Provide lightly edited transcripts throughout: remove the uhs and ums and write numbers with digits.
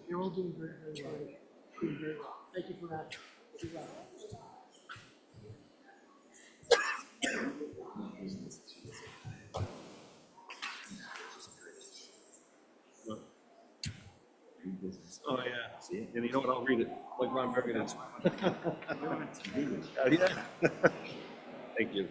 You're all doing very, very well. Doing very well. Thank you for that. Do well. Oh, yeah. See, and you know what? I'll read it like Ron Burgundy. Yeah. Thank you.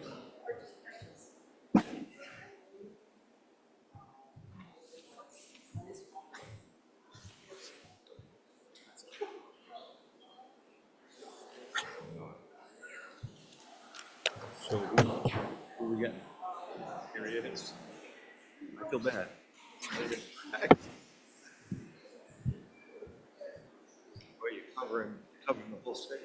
So, who we got? Here he is. I feel bad. Oh, you covering the whole state.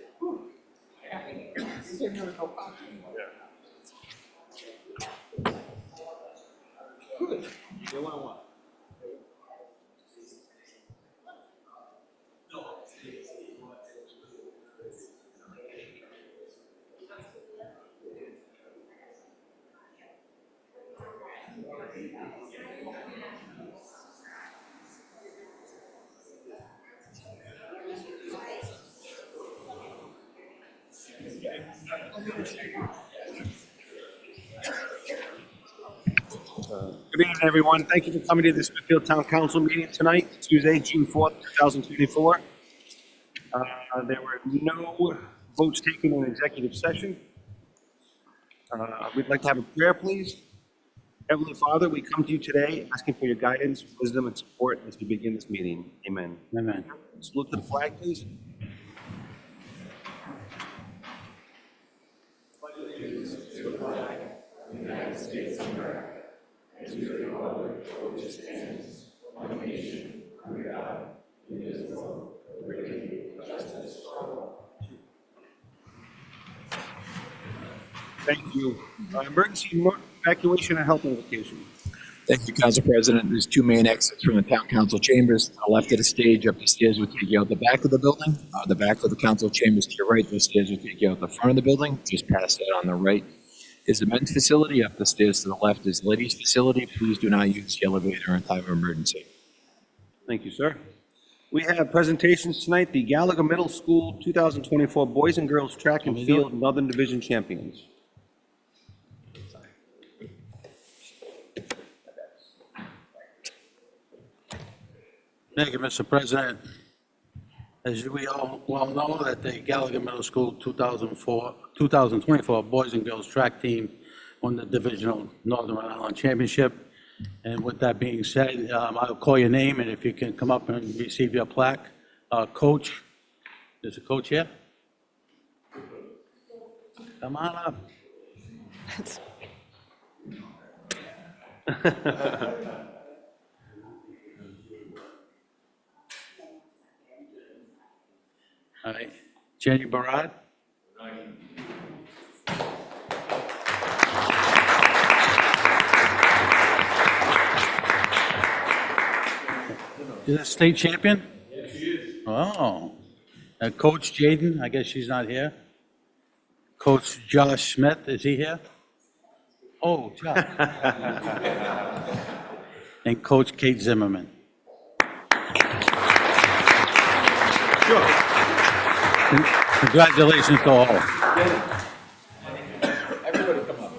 Good. You want what? Good evening, everyone. Thank you for coming to the Smithfield Town Council meeting tonight, Tuesday, June 4th, 2024. There were no votes taken in executive session. We'd like to have a prayer, please. Heavenly Father, we come to you today asking for your guidance, wisdom, and support as we begin this meeting. Amen. Amen. Salute to the flag, please. Thank you. Emergency evacuation and health notification. Thank you, Council President. There's two main exits from the Town Council chambers. To the left of the stage, up the stairs will take you out the back of the building. The back of the council chambers to your right, the stairs will take you out the front of the building. Just past that on the right is the men's facility. Up the stairs to the left is the ladies' facility. Please do not use the elevator in time of emergency. Thank you, sir. We have presentations tonight. The Gallagher Middle School 2024 Boys and Girls Track and Field Northern Division Champions. Thank you, Mr. President. As we all well know, that the Gallagher Middle School 2024 Boys and Girls Track Team won the Divisional Northern Rhode Island Championship. And with that being said, I'll call your name, and if you can come up and receive your plaque. Coach, there's a coach here? Come on up. All right, Jenny Barad. Is that state champion? Yes, she is. Oh. Coach Jaden, I guess she's not here. Coach Josh Smith, is he here? Oh, Josh. And Coach Kate Zimmerman. Sure. Congratulations to all. Everybody come up.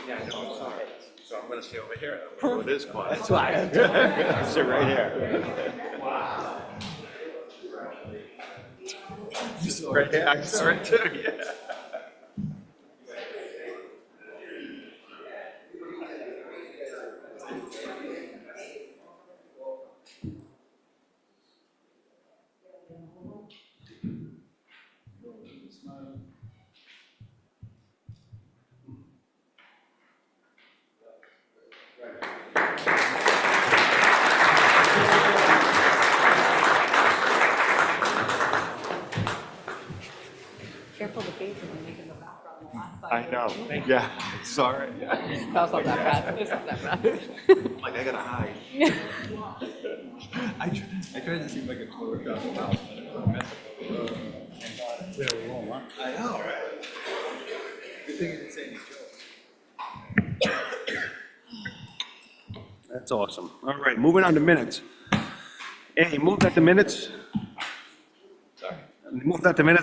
Yeah, no, I'm sorry. So I'm going to stay over here. I don't know what it is called. That's why. I'll sit right here. Right here. I can sit right too, yeah. know. Yeah, sorry. That's not that bad. It's not that bad. Like, I gotta hide. I tried to see if I could Photoshop it out. I know, right? Good thing you didn't say any jokes. That's awesome. All right, moving on to minutes. A, move that the minutes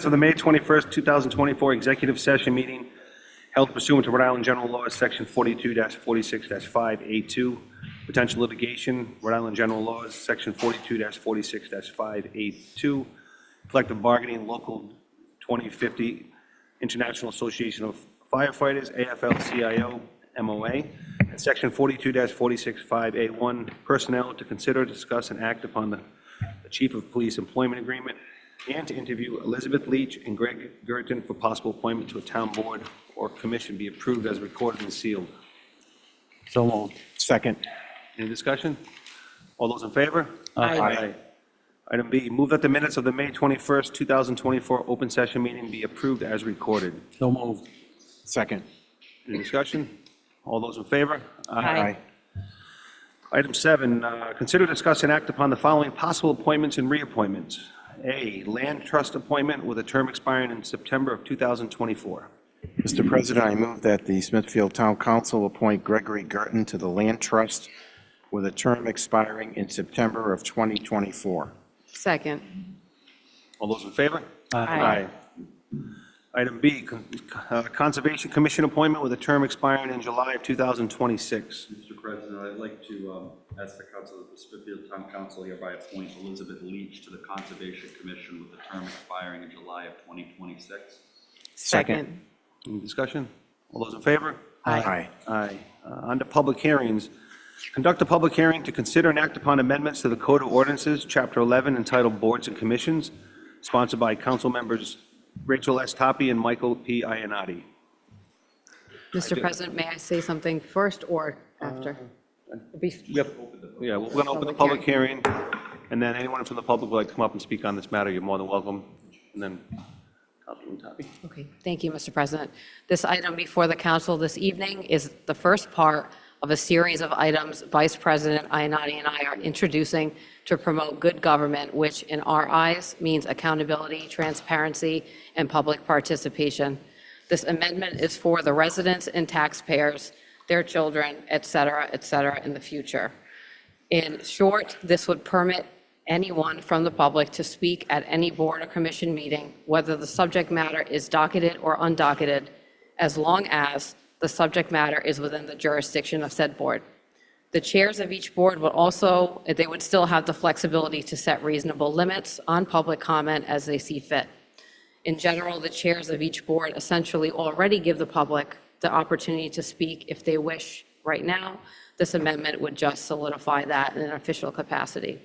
of the May 21st, 2024 executive session meeting held pursuant to Rhode Island General Laws, Section 42-46-5A2, potential litigation, Rhode Island General Laws, Section 42-46-5A2, collective bargaining, Local 2050, International Association of Firefighters, AFL-CIO, MOA, and Section 42-46-5A1, personnel to consider, discuss, and act upon the Chief of Police employment agreement, and to interview Elizabeth Leach and Greg Gerton for possible appointment to a town board or commission be approved as recorded and sealed. So moved. Second. Any discussion? All those in favor? Aye. Item B, move that the minutes of the May 21st, 2024 open session meeting be approved as recorded. So moved. Second. Any discussion? All those in favor? Aye. Item 7, consider, discuss, and act upon the following possible appointments and reappointments. A, land trust appointment with a term expiring in September of 2024. Mr. President, I move that the Smithfield Town Council appoint Gregory Gerton to the Land Trust with a term expiring in September of 2024. Second. All those in favor? Aye. Item B, Conservation Commission appointment with a term expiring in July of 2026. Mr. President, I'd like to ask the council, the Smithfield Town Council hereby appoint Elizabeth Leach to the Conservation Commission with the term expiring in July of 2026. Second. Any discussion? All those in favor? Aye. Aye. Under public hearings, conduct a public hearing to consider and act upon amendments to the Code of Ordinances, Chapter 11, entitled Boards and Commissions, sponsored by council members Rachel S. Toppy and Michael P. Iannotti. Mr. President, may I say something first or after? Yeah, we're going to open the public hearing, and then anyone from the public would like to come up and speak on this matter, you're more than welcome. And then Councilman Toppy. Okay, thank you, Mr. President. This item before the council this evening is the first part of a series of items Vice President Iannotti and I are introducing to promote good government, which in our eyes means accountability, transparency, and public participation. This amendment is for the residents and taxpayers, their children, et cetera, in the future. In short, this would permit anyone from the public to speak at any board or commission meeting, whether the subject matter is docketed or undocketed, as long as the subject matter is within the jurisdiction of said board. The chairs of each board would also, they would still have the flexibility to set reasonable limits on public comment as they see fit. In general, the chairs of each board essentially already give the public the opportunity to speak if they wish. Right now, this amendment would just solidify that in an official capacity.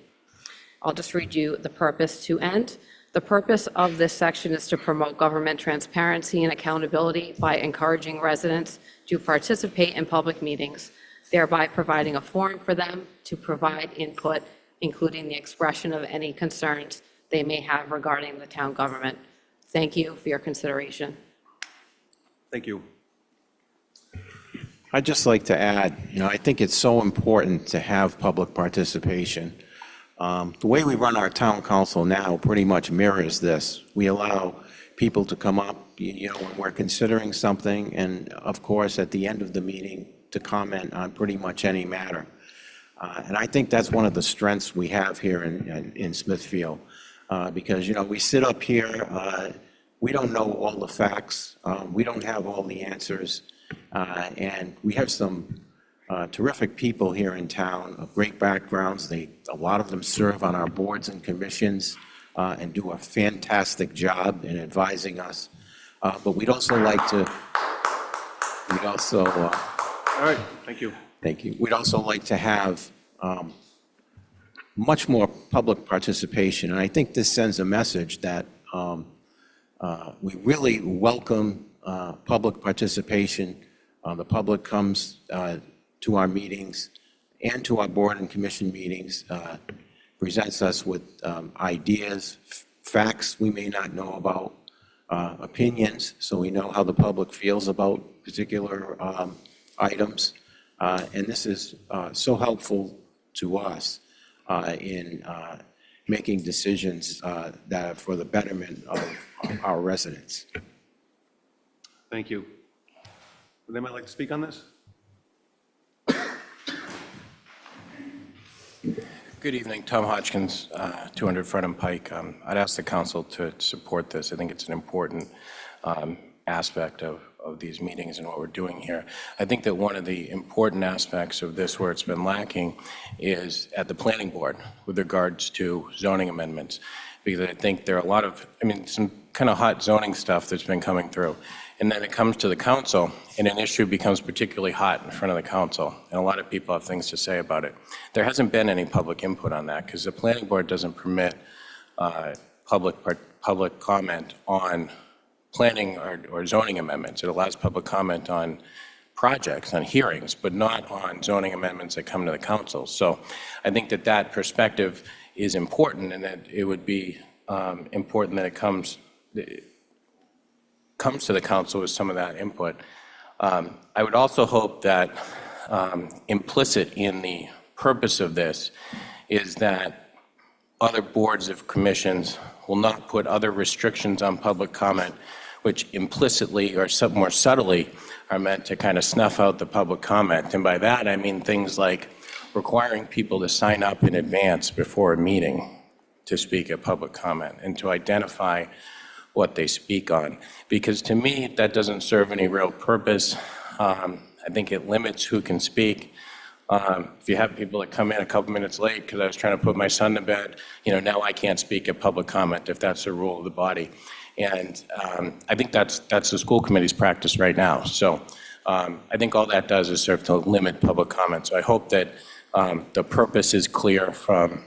I'll just read you the purpose to end. The purpose of this section is to promote government transparency and accountability by encouraging residents to participate in public meetings, thereby providing a forum for them to provide input, including the expression of any concerns they may have regarding the town government. Thank you for your consideration. Thank you. I'd just like to add, I think it's so important to have public participation. The way we run our town council now pretty much mirrors this. We allow people to come up, when we're considering something, and of course, at the end of the meeting, to comment on pretty much any matter. And I think that's one of the strengths we have here in Smithfield, because, we sit up here, we don't know all the facts, we don't have all the answers, and we have some terrific people here in town of great backgrounds. A lot of them serve on our boards and commissions and do a fantastic job in advising us. But we'd also like to, All right, thank you. thank you. We'd also like to have much more public participation. And I think this sends a message that we really welcome public participation. The public comes to our meetings and to our board and commission meetings, presents us with ideas, facts we may not know about, opinions, so we know how the public feels about particular items. And this is so helpful to us in making decisions that are for the betterment of our residents. Thank you. Would anybody like to speak on this? Good evening, Tom Hodgkins, 200 Frenham Pike. I'd ask the council to support this. I think it's an important aspect of these meetings and what we're doing here. I think that one of the important aspects of this where it's been lacking is at the planning board with regards to zoning amendments. Because I think there are a lot of, some kind of hot zoning stuff that's been coming through. And then it comes to the council, and an issue becomes particularly hot in front of the council, and a lot of people have things to say about it. There hasn't been any public input on that, because the planning board doesn't permit public comment on planning or zoning amendments. It allows public comment on projects, on hearings, but not on zoning amendments that come to the council. So I think that that perspective is important, and that it would be important that it comes to the council with some of that input. I would also hope that implicit in the purpose of this is that other boards of commissions will not put other restrictions on public comment, which implicitly or more subtly are meant to kind of snuff out the public comment. And by that, I mean things like requiring people to sign up in advance before a meeting to speak at public comment and to identify what they speak on. Because to me, that doesn't serve any real purpose. I think it limits who can speak. If you have people that come in a couple minutes late because I was trying to put my son to bed, now I can't speak at public comment if that's the rule of the body. And I think that's the school committee's practice right now. So I think all that does is serve to limit public comment. So I hope that the purpose is clear from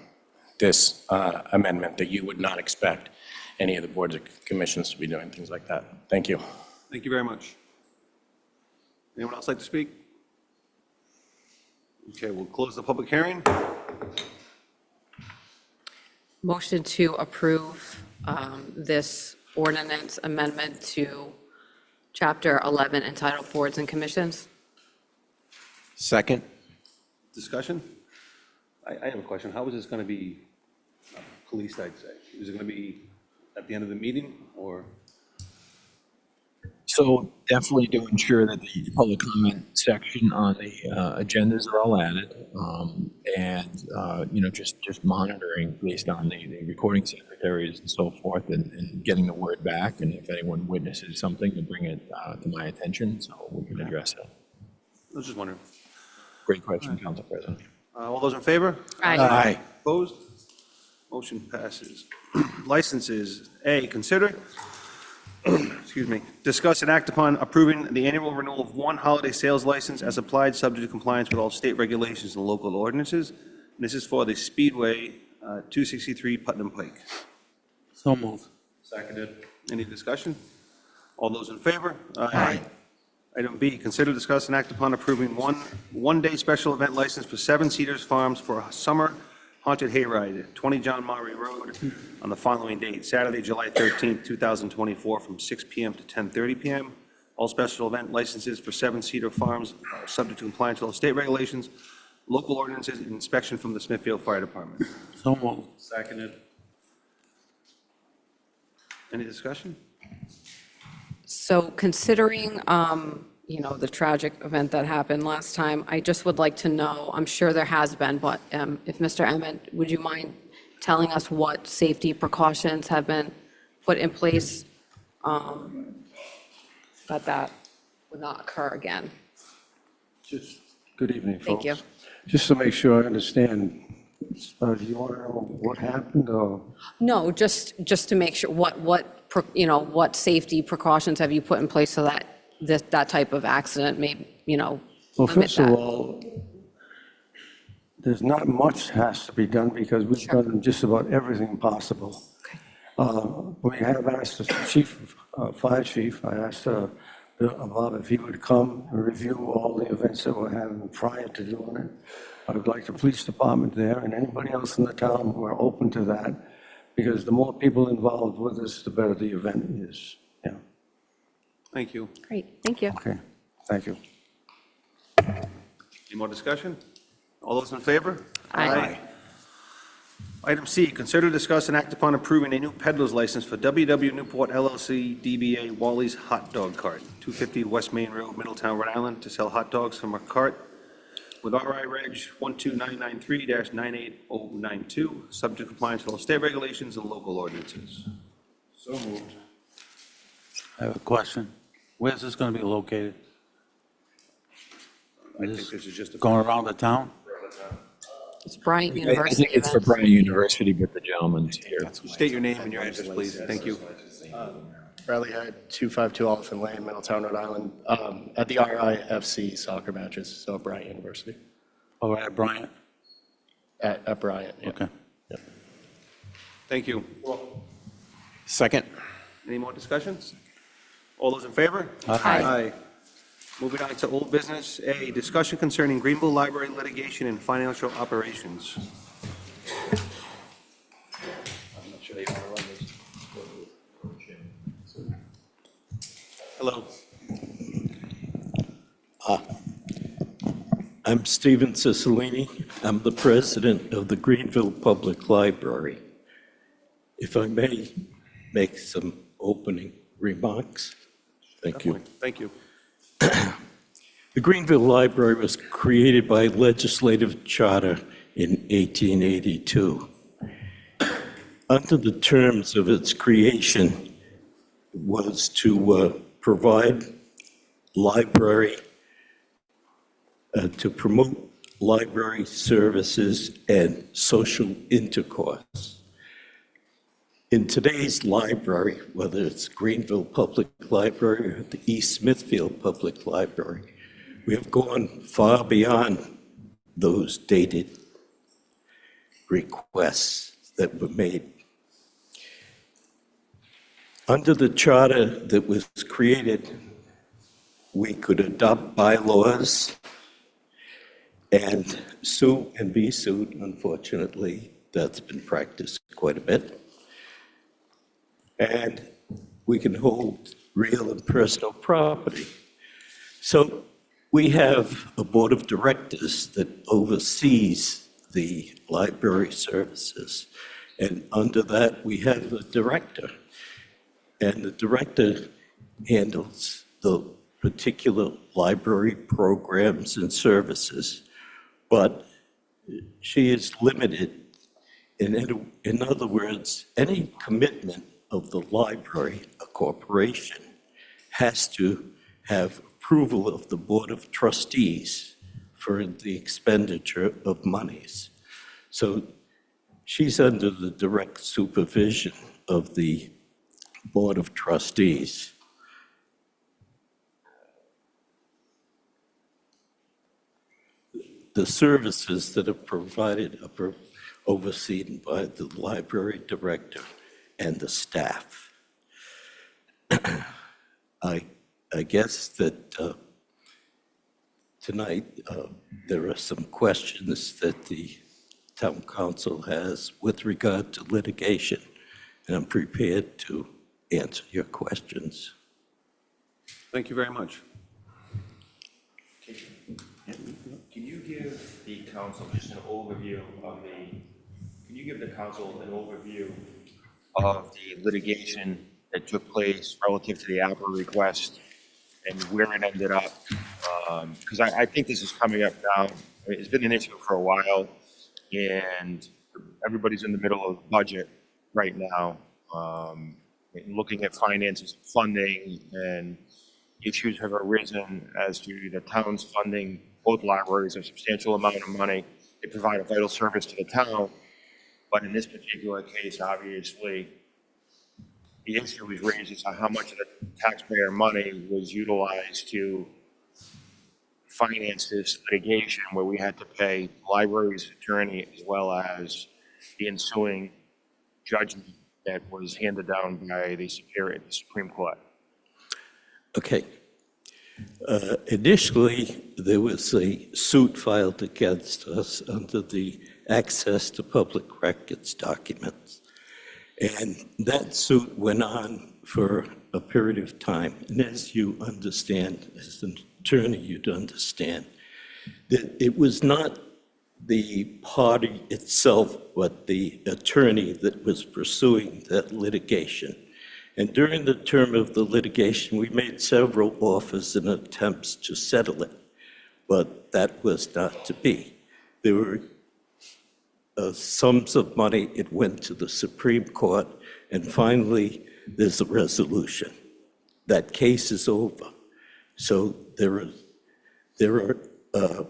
this amendment, that you would not expect any of the boards or commissions to be doing things like that. Thank you. Thank you very much. Anyone else like to speak? Okay, we'll close the public hearing. Motion to approve this ordinance amendment to Chapter 11 entitled Boards and Commissions. Second? Discussion? I have a question. How is this going to be policed, I'd say? Is it going to be at the end of the meeting, or? So definitely to ensure that the public comment section on the agendas are all added, and just monitoring based on the recording secretaries and so forth, and getting the word back. And if anyone witnesses something, to bring it to my attention so we can address it. I was just wondering. Great question, Council President. All those in favor? Aye. Opposed? Motion passes. Licenses. A, consider, discuss and act upon approving the annual renewal of one holiday sales license as applied, subject to compliance with all state regulations and local ordinances. And this is for the Speedway 263 Putnam Pike. So moved. Seconded. Any discussion? All those in favor? Aye. Item B, consider, discuss, and act upon approving one-day special event license for Seven Cedars Farms for a summer haunted hayride, 20 John Maury Road, on the following date, Saturday, July 13th, 2024, from 6 p.m. to 10:30 p.m. All special event licenses for Seven Cedar Farms are subject to compliance with all state regulations, local ordinances, and inspection from the Smithfield Fire Department. So moved. Seconded. Any discussion? So considering, the tragic event that happened last time, I just would like to know, I'm sure there has been, but if Mr. Emmett, would you mind telling us what safety precautions have been put in place that would not occur again? Just, good evening, Thank folks. you. Just to make sure I understand, do you want to know what happened, or? No, just to make sure, what safety precautions have you put in place so that that type of accident may, Well, limit first of that? all, there's not much has to be done because we've Sure. done just about everything possible. Okay. We have asked the chief, fire chief, I asked Bob if he would come and review all the events that we're having prior to doing it. I would like the police department there and anybody else in the town who are open to that, because the more people involved with us, the better the event is. Yeah, Thank you. Great, thank you. okay, thank you. Any more discussion? All those in favor? Aye. Item C, consider, discuss, and act upon approving a new peddler's license for WW Newport LLC DBA Wally's Hot Dog Cart, 250 West Main Road, Middletown, Rhode Island, to sell hot dogs from a cart with RI Reg 12993-98092, subject to compliance with all state regulations and local ordinances. So moved. I have a question. Where's this going to be located? I think this is just a. Going around the town? It's Bryant I University. think it's for events. Bryant University, but the gentleman's here. State your name and your address, please. Thank you. Bradley Hyde, 252 Elephant Lane, Middletown, Rhode Island, at the RIFC soccer matches, so at Bryant University, All right, Bryant? at Bryant, yeah. Okay. Thank you. Second? Any more discussions? All those in favor? Aye. Moving on to old business. A, discussion concerning Greenville Library litigation and financial operations. I'm not sure you want to run this. Hello. I'm Stephen Cicilline. I'm the president of the Greenville Public Library. If I may make some opening remarks. Thank you. Thank you. The Greenville Library was created by legislative charter in 1882. Under the terms of its creation was to provide library, to promote library services and social intercourse. In today's library, whether it's Greenville Public Library or the East Smithfield Public Library, we have gone far beyond those dated requests that were made. Under the charter that was created, we could adopt bylaws and sue and be sued. Unfortunately, that's been practiced quite a bit. And we can hold real and personal property. So we have a board of directors that oversees the library services. And under that, we have a director. And the director handles the particular library programs and services. But she is limited. In other words, any commitment of the library, a corporation, has to have approval of the Board of Trustees for the expenditure of monies. So she's under the direct supervision of the Board of Trustees. The services that are provided are overseen by the library director and the staff. I guess that tonight there are some questions that the town council has with regard to litigation, and I'm prepared to answer your questions. Thank you very much. Can you give the council just an overview of can you give the council an overview of the litigation that took place relative to the ALPA request and where it ended up? Because I think this is coming up now. It's been an issue for a while, and everybody's in the middle of the budget right now, looking at finances and funding, and issues have arisen as to the town's funding both libraries a substantial amount of money. They provide a vital service to the town, but in this particular case, obviously, the issue was raised as to how much of the taxpayer money was utilized to finance this litigation, where we had to pay the library's attorney as well as the ensuing judgment that was handed down by the Supreme Court. Okay. Initially, there was a suit filed against us under the Access to Public Records documents. And that suit went on for a period of time, and as you understand, as an attorney, you'd understand, that it was not the party itself, but the attorney that was pursuing that litigation. And during the term of the litigation, we made several offers and attempts to settle it, but that was not to be. There were sums of money, it went to the Supreme Court, and finally, there's a resolution. That case is over. So there are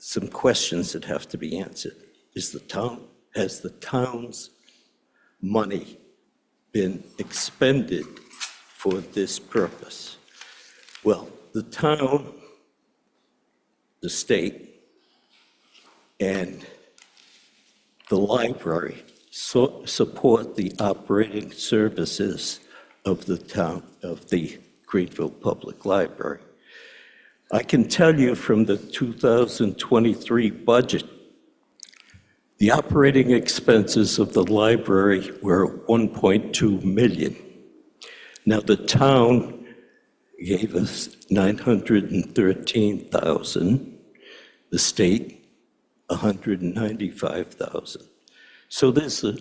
some questions that have to be answered. Has the town's money been expended for this purpose? Well, the town, the state, and the library support the operating services of the town, of the Greenville Public Library. I can tell you from the 2023 budget, the operating expenses of the library were 1.2 million. Now, the town gave us 913,000, the state 195,000. So there's a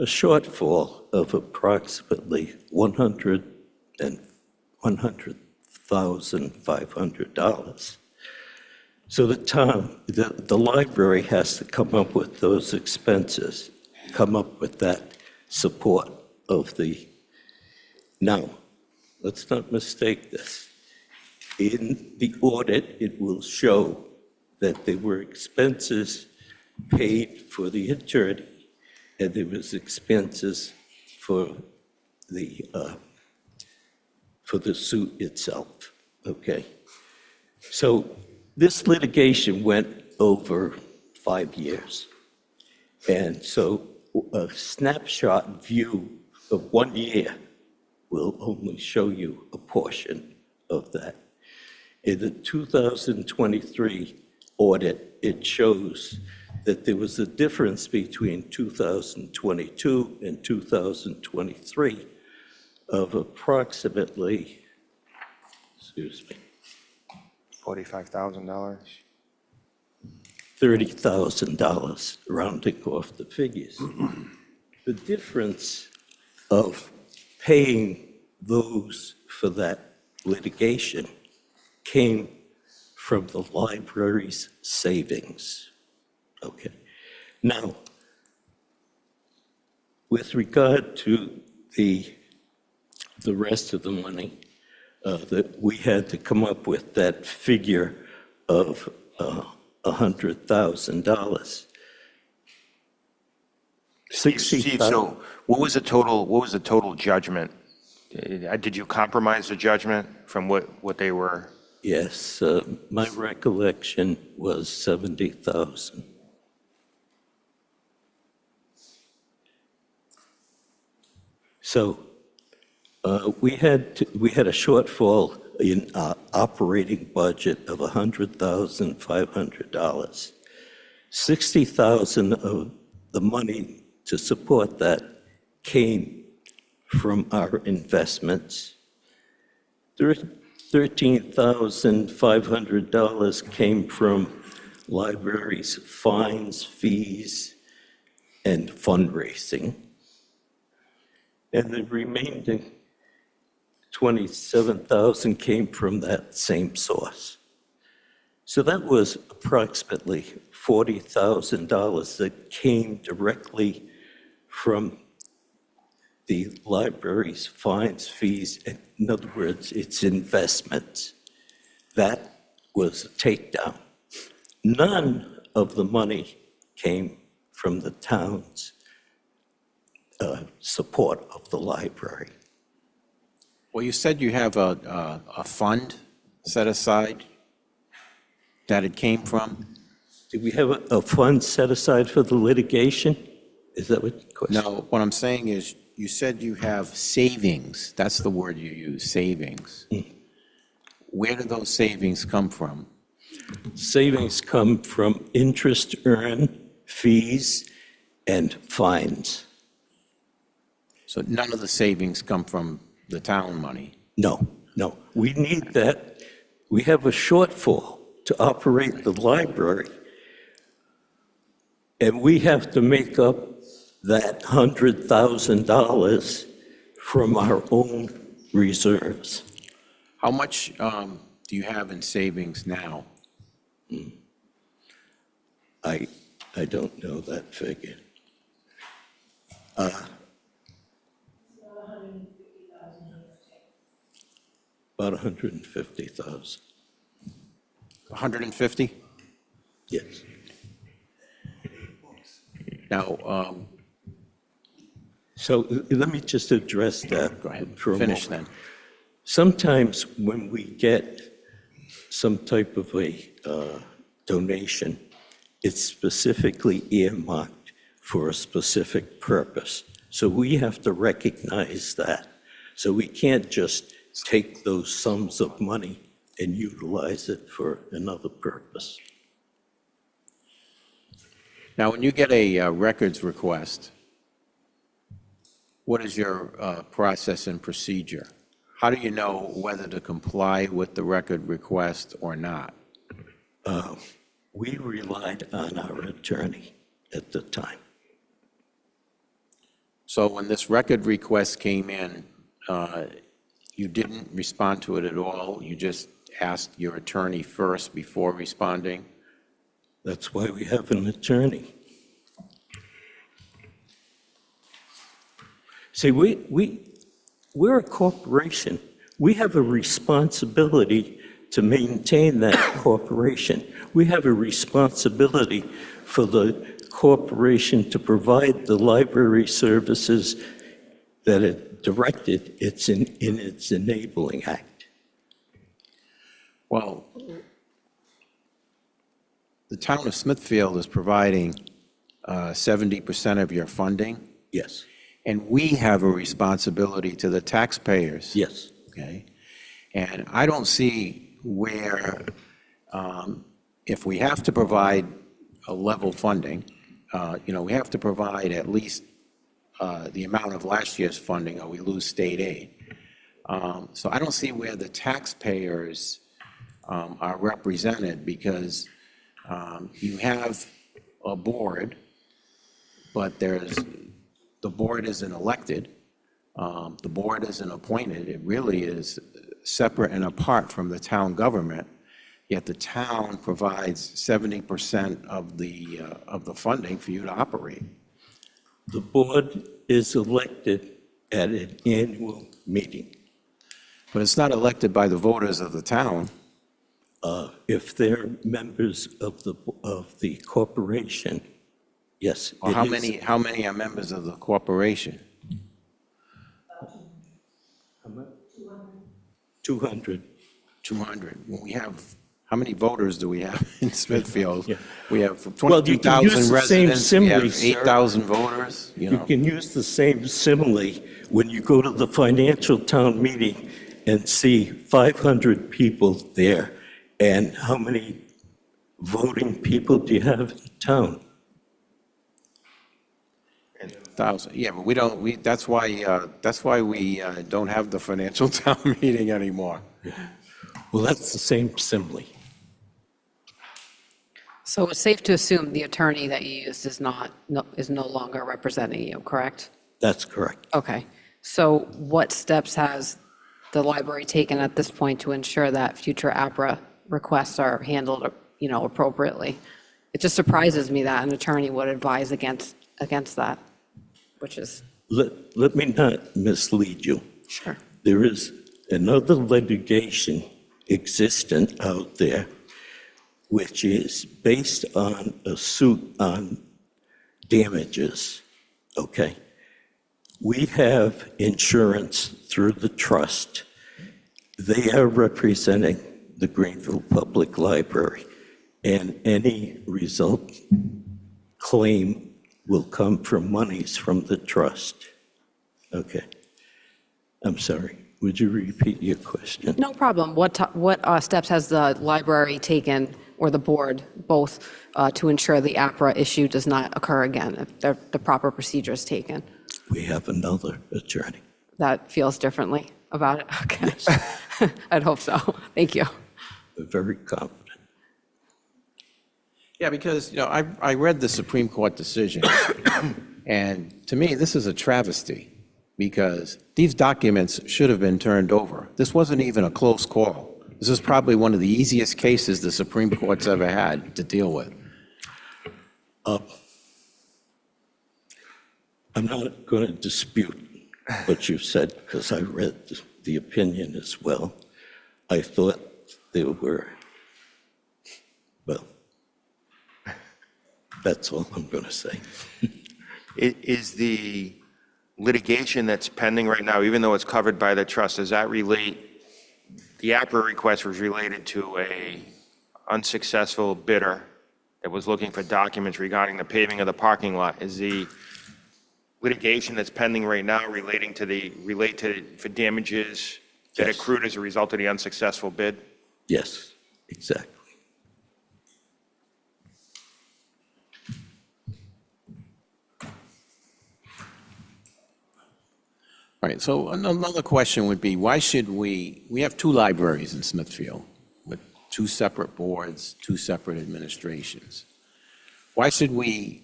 shortfall of approximately $100,500. So the town, the library has to come up with those expenses, come up with that support of the. Now, let's not mistake this. In the audit, it will show that there were expenses paid for the attorney, and there was expenses for the suit itself, okay? So this litigation went over 5 years. And so a snapshot view of 1 year will only show you a portion of that. In the 2023 audit, it shows that there was a difference between 2022 and 2023 of approximately, excuse me, $45,000. $30,000, rounding off the figures. The difference of paying those for that litigation came from the library's savings. Okay. Now, with regard to the rest of the money, that we had to come up with that figure of $100,000. Steve, so what was the total judgment? Did you compromise the judgment from what they were? Yes, my recollection was 70,000. So we had a shortfall in our operating budget of $100,500. 60,000 of the money to support that came from our investments. $13,500 came from libraries' fines, fees, and fundraising. And the remaining 27,000 came from that same source. So that was approximately $40,000 that came directly from the library's fines, fees, and in other words, its investments. That was a takedown. None of the money came from the town's support of the library. Well, you said you have a fund set aside that it came from? Did we have a fund set aside for the litigation? Is that what the question? No, what I'm saying is, you said you have savings. That's the word you use, savings. Where do those savings come from? Savings come from interest earned, fees, and fines. So none of the savings come from the town money. No, no, we need that. We have a shortfall to operate the library. And we have to make up that $100,000 from our own reserves. How much do you have in savings now? I don't know that figure. About 150,000, 150? yes. Now, So let me just address that go ahead, for a finish moment. then. Sometimes when we get some type of a donation, it's specifically earmarked for a specific purpose. So we have to recognize that. So we can't just take those sums of money and utilize it for another purpose. Now, when you get a records request, what is your process and procedure? How do you know whether to comply with the record request or not? We relied on our attorney at the time. So when this record request came in, you didn't respond to it at all? You just asked your attorney first before responding? That's why we have an attorney. See, we're a corporation. We have a responsibility to maintain that corporation. We have a responsibility for the corporation to provide the library services that it directed in its enabling act. Well, the town of Smithfield is providing 70% of your funding, Yes, and we have a responsibility to the taxpayers. yes. Okay? And I don't see where, if we have to provide a level funding, we have to provide at least the amount of last year's funding, or we lose state aid. So I don't see where the taxpayers are represented, because you have a board, but the board isn't elected. The board isn't appointed. It really is separate and apart from the town government, yet the town provides 70% of the funding for you to operate. The board is elected at an annual meeting. But it's not elected by the voters of the town. If they're members of the corporation, yes. Or it how is. many are members of the corporation? 200. 200. Well, we have, how many voters do we have in Smithfield? Yeah. We have Well, you can use 22,000 the same residents, we have simile, sir. 8,000 voters, You can use the same simile when you go to the financial town meeting and see 500 people there, and how many voting people do you have in town? 1,000, yeah, but we don't, that's why we don't have the financial town meeting anymore. Well, that's the same simile. So it's safe to assume the attorney that you used is no longer representing you, correct? That's correct. Okay. So what steps has the library taken at this point to ensure that future APRA requests are handled, appropriately? It just surprises me that an attorney would advise against that, which is. Let me not mislead you. Sure. There is another litigation existent out there, which is based on a suit on damages, okay? We have insurance through the trust. They are representing the Greenville Public Library, and any result claim will come from monies from the trust. Okay. I'm sorry. Would you repeat your question? No problem. What steps has the library taken, or the board, both, to ensure the APRA issue does not occur again, if the proper procedure is taken? We have another attorney. that feels differently about it. Okay. I'd hope so. Thank you. Very confident. Yeah, because, I read the Supreme Court decision, and to me, this is a travesty, because these documents should have been turned over. This wasn't even a close call. This is probably one of the easiest cases the Supreme Court's ever had to deal with. I'm not going to dispute what you said, because I read the opinion as well. I thought there were, well, that's all I'm going to say. Is the litigation that's pending right now, even though it's covered by the trust, does that relate, the APRA request was related to a unsuccessful bidder that was looking for documents regarding the paving of the parking lot? Is the litigation that's pending right now relate for damages that Yes. accrued as a result of the unsuccessful bid? Yes, exactly. All right, so another question would be, why should we have two libraries in Smithfield with two separate boards, two separate administrations. Why should we,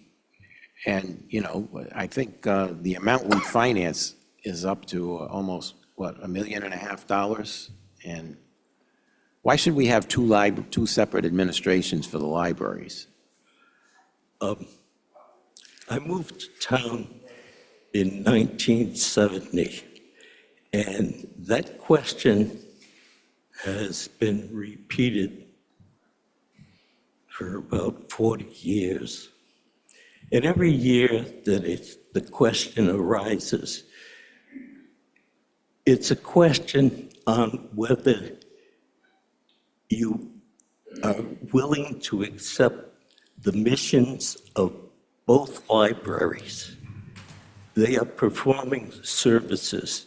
and, I think the amount we finance is up to almost, $1.5 million? And why should we have two separate administrations for the libraries? I moved to town in 1970, and that question has been repeated for about 40 years. And every year that the question arises, it's a question on whether you are willing to accept the missions of both libraries. They are performing services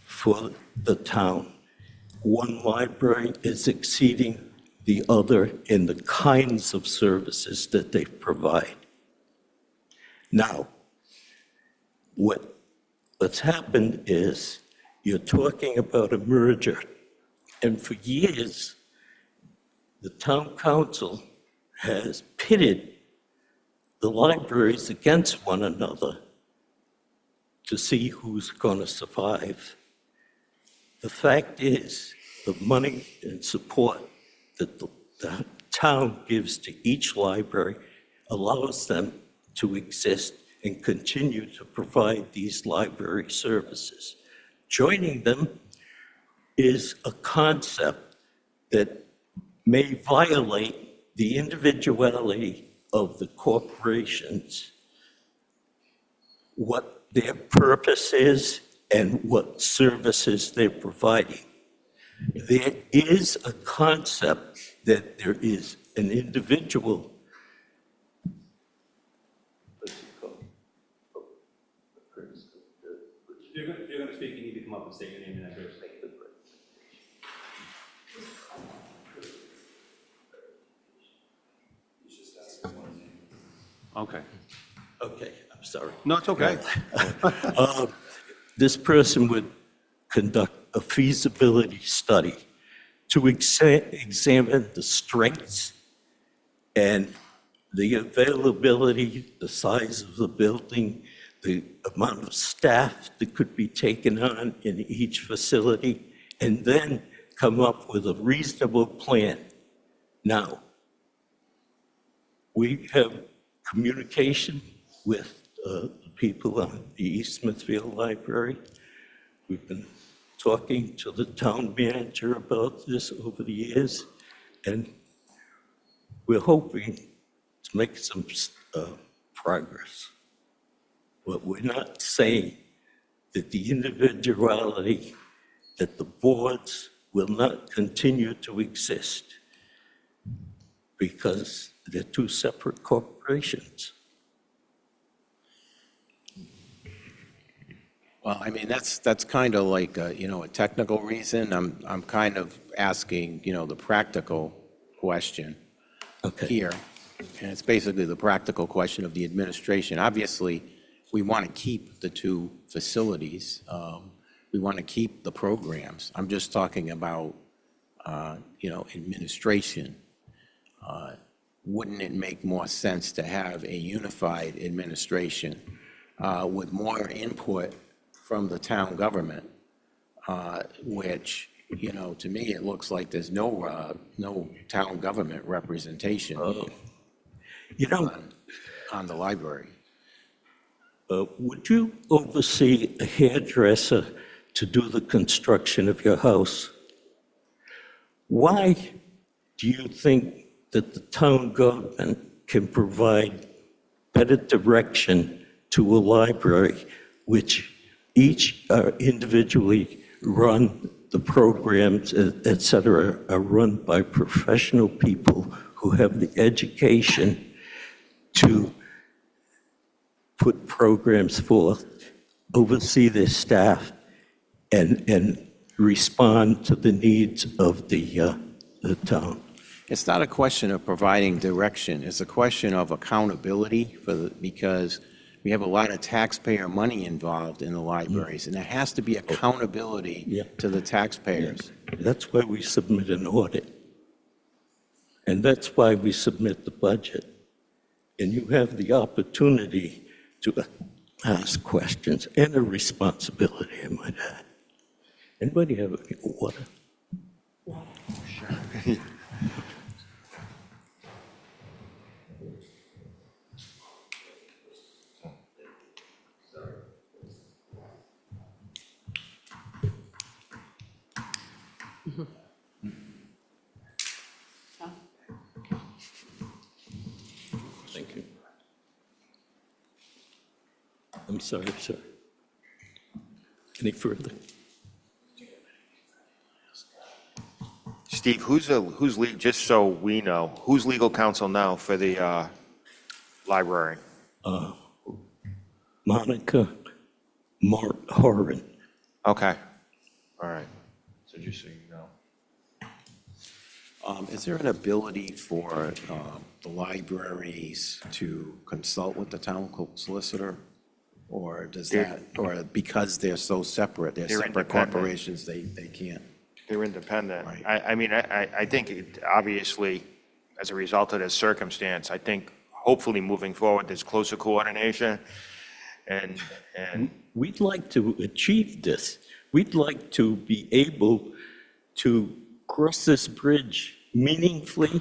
for the town. One library is exceeding the other in the kinds of services that they provide. Now, what's happened is you're talking about a merger, and for years, the town council has pitted the libraries against one another to see who's going to survive. The fact is, the money and support that the town gives to each library allows them to exist and continue to provide these library services. Joining them is a concept that may violate the individuality of the corporations, what their purpose is, and what services they're providing. There is a concept that there is an individual. If you're going to speak, you need to come up and state your name and address. Okay. Okay, I'm sorry. No, it's okay. This person would conduct a feasibility study to examine the strengths and the availability, the size of the building, the amount of staff that could be taken on in each facility, and then come up with a reasonable plan. Now, we have communication with the people on the East Smithfield Library. We've been talking to the town manager about this over the years, and we're hoping to make some progress. But we're not saying that the individuality, that the boards will not continue to exist because they're two separate corporations. Well, I mean, that's kind of like, a technical reason. I'm kind of asking, the practical question here. And it's basically the practical question of the administration. Obviously, we want to keep the two facilities. We want to keep the programs. I'm just talking about, administration. Wouldn't it make more sense to have a unified administration with more input from the town government, which, to me, it looks like there's no town government representation on the library. Would you oversee a hairdresser to do the construction of your house? Why do you think that the town government can provide better direction to a library, which each are individually run, the programs, et cetera, are run by professional people who have the education to put programs forth, oversee their staff, and respond to the needs of the town? It's not a question of providing direction. It's a question of accountability because we have a lot of taxpayer money involved in the libraries, and there has to be accountability to the taxpayers. That's why we submit an audit. And that's why we submit the budget. And you have the opportunity to ask questions and a responsibility, I might add. Anybody have any water? Sure. Thank you. I'm sorry, sir. Any further? Steve, just so we know, who's legal counsel now for the library? Monica Horan. Okay, all right. So just so you know. Is there an ability for the libraries to consult with the town solicitor? Or because they're so separate, they're separate independent. corporations, they can't? They're independent. Right. I think obviously, as a result of this circumstance, I think hopefully moving forward, there's closer coordination and We'd like to achieve this. We'd like to be able to cross this bridge meaningfully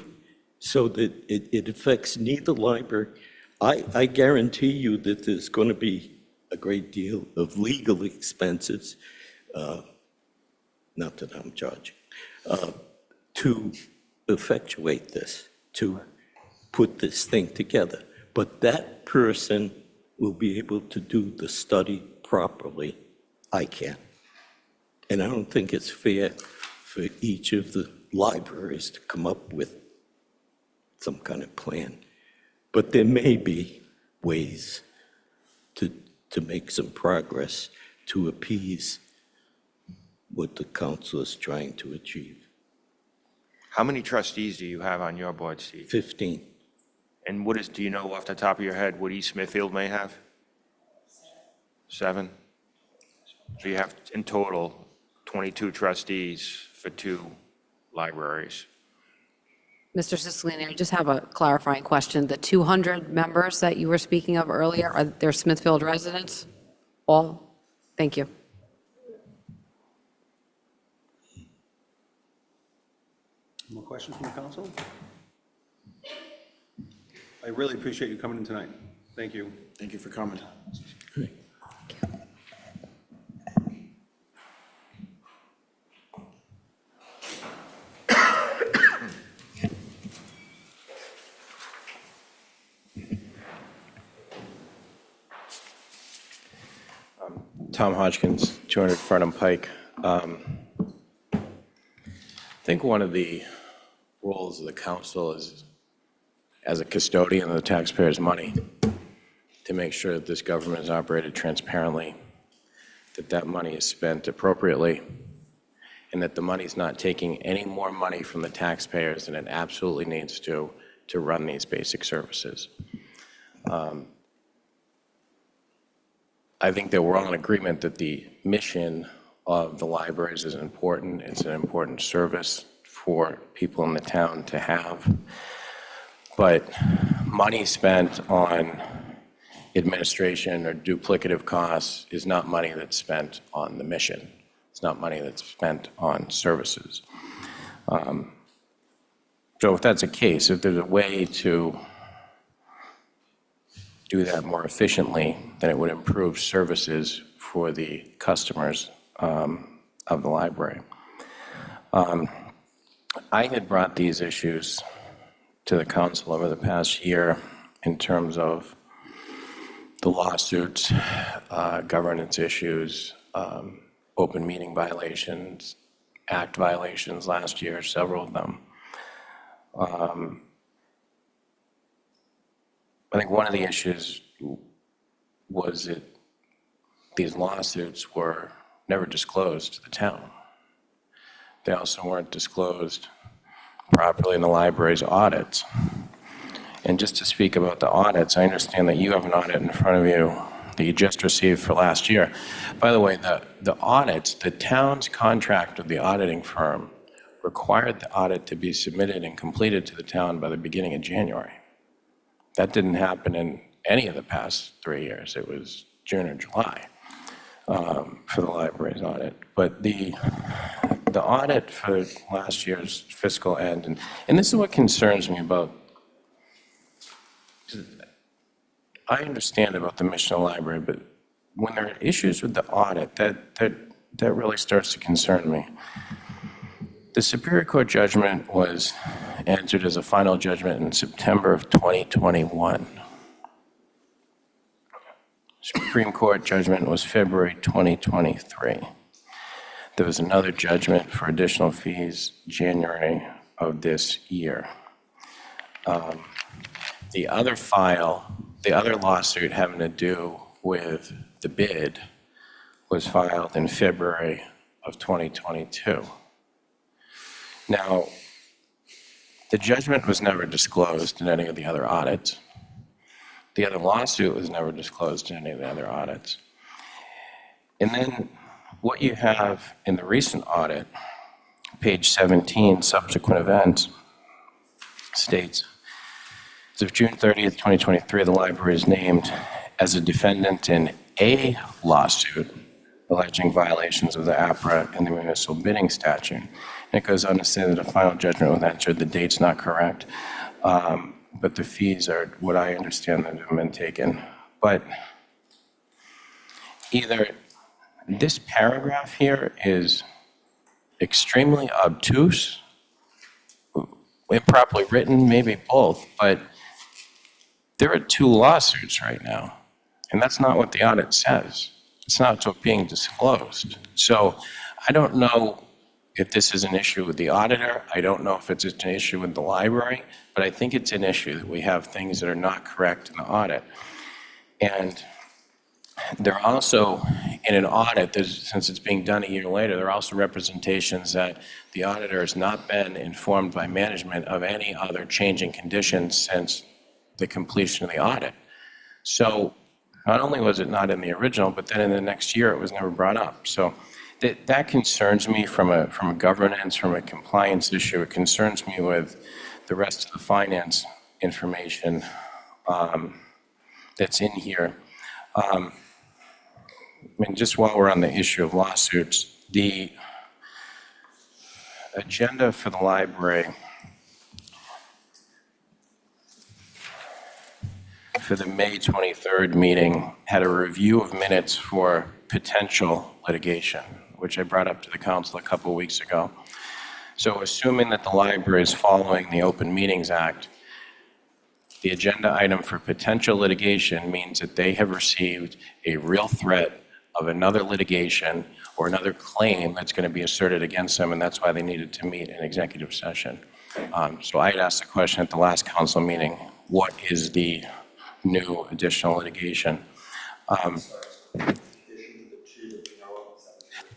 so that it affects neither library. I guarantee you that there's going to be a great deal of legal expenses, not that I'm judging, to effectuate this, to put this thing together. But that person will be able to do the study properly. I can't. And I don't think it's fair for each of the libraries to come up with some kind of plan. But there may be ways to make some progress to appease what the council is trying to achieve. how many trustees do you have on your board, Steve? 15. And do you know off the top of your head what East Smithfield may have? 7? So you have in total 22 trustees for 2 libraries. Mr. Cicilline, I just have a clarifying question. The 200 members that you were speaking of earlier, are they Smithfield residents? All? Thank you. More questions from the council? I really appreciate you coming in tonight. Thank you. Thank you for coming. Tom Hodgkins, 200 Farnham Pike. I think one of the roles of the council is, as a custodian of the taxpayers' money, to make sure that this government is operated transparently, that that money is spent appropriately, and that the money is not taking any more money from the taxpayers than it absolutely needs to run these basic services. I think that we're all in agreement that the mission of the libraries is important. It's an important service for people in the town to have. But money spent on administration or duplicative costs is not money that's spent on the mission. It's not money that's spent on services. So if that's the case, if there's a way to do that more efficiently, then it would improve services for the customers of the library. I had brought these issues to the council over the past year in terms of the lawsuits, governance issues, open meeting violations, act violations last year, several of them. I think one of the issues was that these lawsuits were never disclosed to the town. They also weren't disclosed properly in the library's audits. And just to speak about the audits, I understand that you have an audit in front of you that you just received for last year. By the way, the audits, the town's contract with the auditing firm required the audit to be submitted and completed to the town by the beginning of January. That didn't happen in any of the past 3 years. It was June or July for the library's audit. But the audit for last year's fiscal end, and this is what concerns me about, I understand about the mission of the library, but when there are issues with the audit, that really starts to concern me. The Superior Court judgment was entered as a final judgment in September of 2021. Supreme Court judgment was February 2023. There was another judgment for additional fees January of this year. The other lawsuit having to do with the bid was filed in February of 2022. Now, the judgment was never disclosed in any of the other audits. The other lawsuit was never disclosed in any of the other audits. And then what you have in the recent audit, page 17, subsequent events, states, as of June 30th, 2023, the library is named as a defendant in a lawsuit alleging violations of the APRA and the municipal bidding statute. And it goes on to say that a final judgment was entered. The date's not correct, but the fees are what I understand that have been taken. But either this paragraph here is extremely obtuse, improperly written, maybe both, but there are 2 lawsuits right now, and that's not what the audit says. It's not what's being disclosed. So I don't know if this is an issue with the auditor. I don't know if it's an issue with the library, but I think it's an issue that we have things that are not correct in the audit. And there are also, in an audit, since it's being done a year later, there are also representations that the auditor has not been informed by management of any other changing conditions since the completion of the audit. So not only was it not in the original, but then in the next year, it was never brought up. So that concerns me from a governance, from a compliance issue. It concerns me with the rest of the finance information that's in here. I mean, just while we're on the issue of lawsuits, the agenda for the library for the May 23rd meeting had a review of minutes for potential litigation, which I brought up to the council a couple of weeks ago. So assuming that the library is following the Open Meetings Act, the agenda item for potential litigation means that they have received a real threat of another litigation or another claim that's going to be asserted against them, and that's why they needed to meet in executive session. So I had asked the question at the last council meeting, what is the new additional litigation?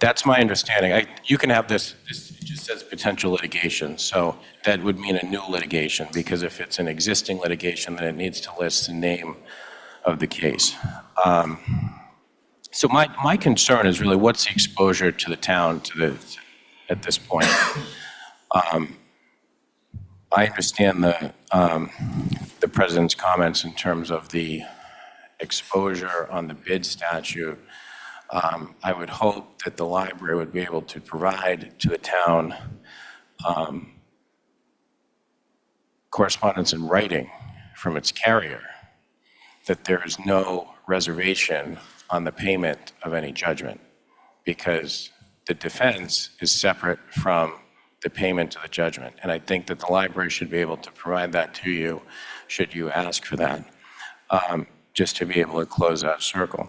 That's my understanding. You can have this, it just says potential litigation, so that would mean a new litigation, because if it's an existing litigation, then it needs to list the name of the case. So my concern is really what's the exposure to the town at this point? I understand the president's comments in terms of the exposure on the bid statute. I would hope that the library would be able to provide to the town correspondence in writing from its carrier that there is no reservation on the payment of any judgment, because the defense is separate from the payment of the judgment. And I think that the library should be able to provide that to you, should you ask for that, just to be able to close that circle.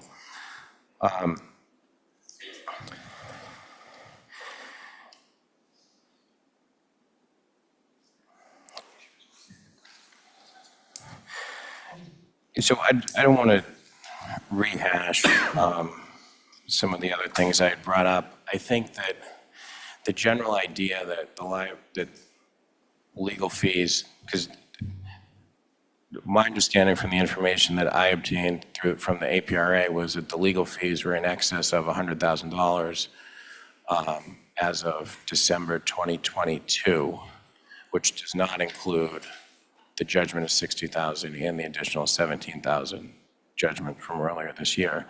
So I don't want to rehash some of the other things I had brought up. I think that the general idea that legal fees, because my understanding from the information that I obtained from the APRA was that the legal fees were in excess of $100,000 as of December 2022, which does not include the judgment of $60,000 and the additional $17,000 judgment from earlier this year.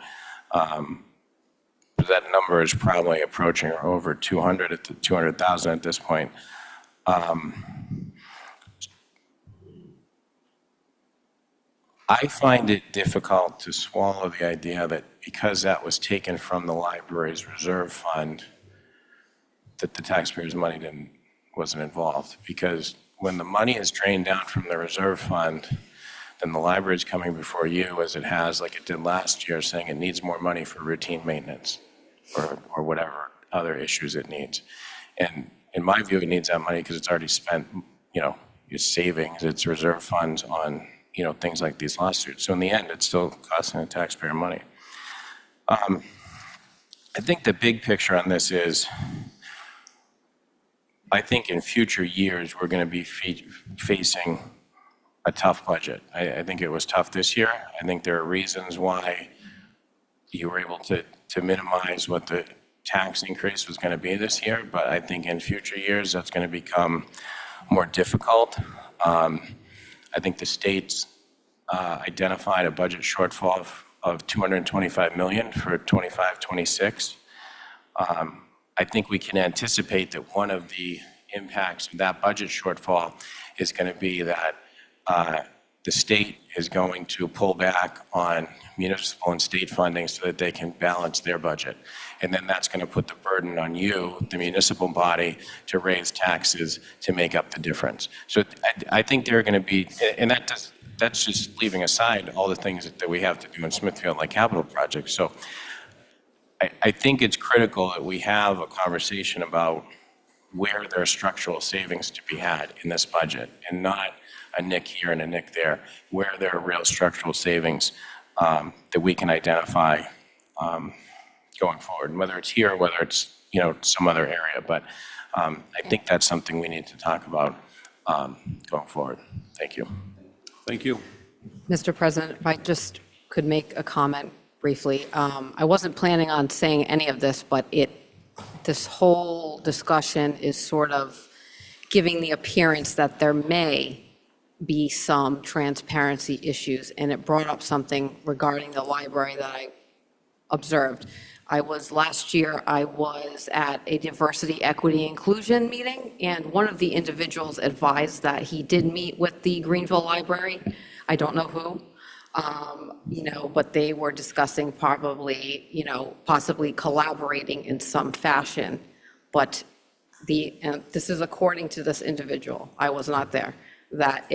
But that number is probably approaching or over 200,000 at this point. I find it difficult to swallow the idea that because that was taken from the library's reserve fund, that the taxpayers' money wasn't involved. Because when the money is drained down from the reserve fund, then the library is coming before you, as it has, like it did last year, saying it needs more money for routine maintenance or whatever other issues it needs. And in my view, it needs that money because it's already spent, its savings, its reserve funds on, things like these lawsuits. So in the end, it's still costing the taxpayer money. I think the big picture on this is, I think in future years, we're going to be facing a tough budget. I think it was tough this year. I think there are reasons why you were able to minimize what the tax increase was going to be this year, but I think in future years, that's going to become more difficult. I think the state's identified a budget shortfall of $225 million for 25-26. I think we can anticipate that one of the impacts of that budget shortfall is going to be that the state is going to pull back on municipal and state funding so that they can balance their budget. And then that's going to put the burden on you, the municipal body, to raise taxes to make up the difference. So I think there are going to be, and that's just leaving aside all the things that we have to do in Smithfield, like capital projects. So I think it's critical that we have a conversation about where there are structural savings to be had in this budget, and not a nick here and a nick there, where there are real structural savings that we can identify going forward, and whether it's here or whether it's some other area. But I think that's something we need to talk about going forward. Thank you. Thank you. Mr. President, if I just could make a comment briefly. I wasn't planning on saying any of this, but this whole discussion is sort of giving the appearance that there may be some transparency issues, and it brought up something regarding the library that I observed. Last year, I was at a diversity, equity, inclusion meeting, and one of the individuals advised that he did meet with the Greenville Library. I don't know who, but they were discussing probably, possibly collaborating in some fashion. But and this is according to this individual, I was not there, that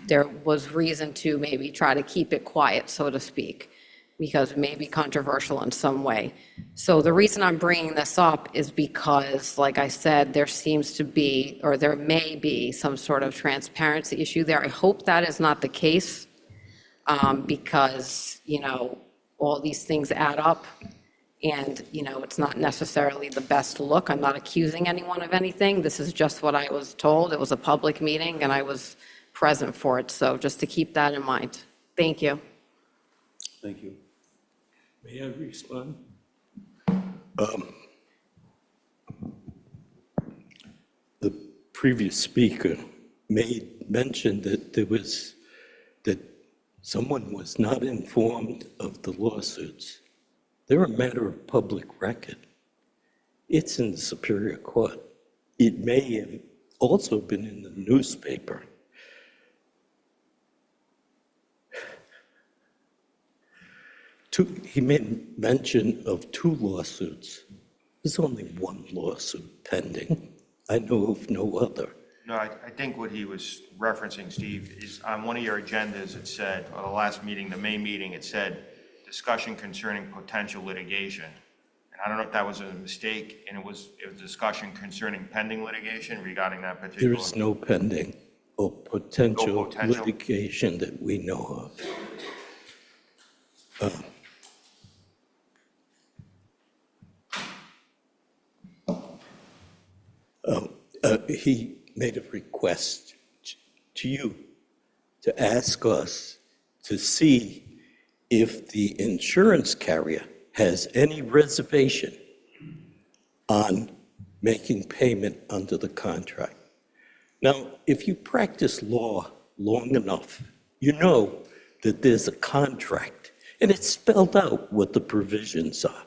there was reason to maybe try to keep it quiet, so to speak, because it may be controversial in some way. So the reason I'm bringing this up is because, like I said, there seems to be, or there may be, some sort of transparency issue there. I hope that is not the case, because, all these things add up, and, it's not necessarily the best look. I'm not accusing anyone of anything. This is just what I was told. It was a public meeting, and I was present for it. So just to keep that in mind. Thank you. Thank you. May I respond? The previous speaker made mention that that someone was not informed of the lawsuits. They're a matter of public record. It's in the Superior Court. It may have also been in the newspaper. He made mention of 2 lawsuits. There's only 1 lawsuit pending. I know of no other. No, I think what he was referencing, Steve, is on one of your agendas, it said, or the last meeting, the May meeting, it said, discussion concerning potential litigation. And I don't know if that was a mistake, and it was discussion concerning pending litigation regarding that particular. There is no pending or potential No potential. litigation that we know of. He made a request to you to ask us to see if the insurance carrier has any reservation on making payment under the contract. Now, if you practice law long enough, you know that there's a contract, and it's spelled out what the provisions are.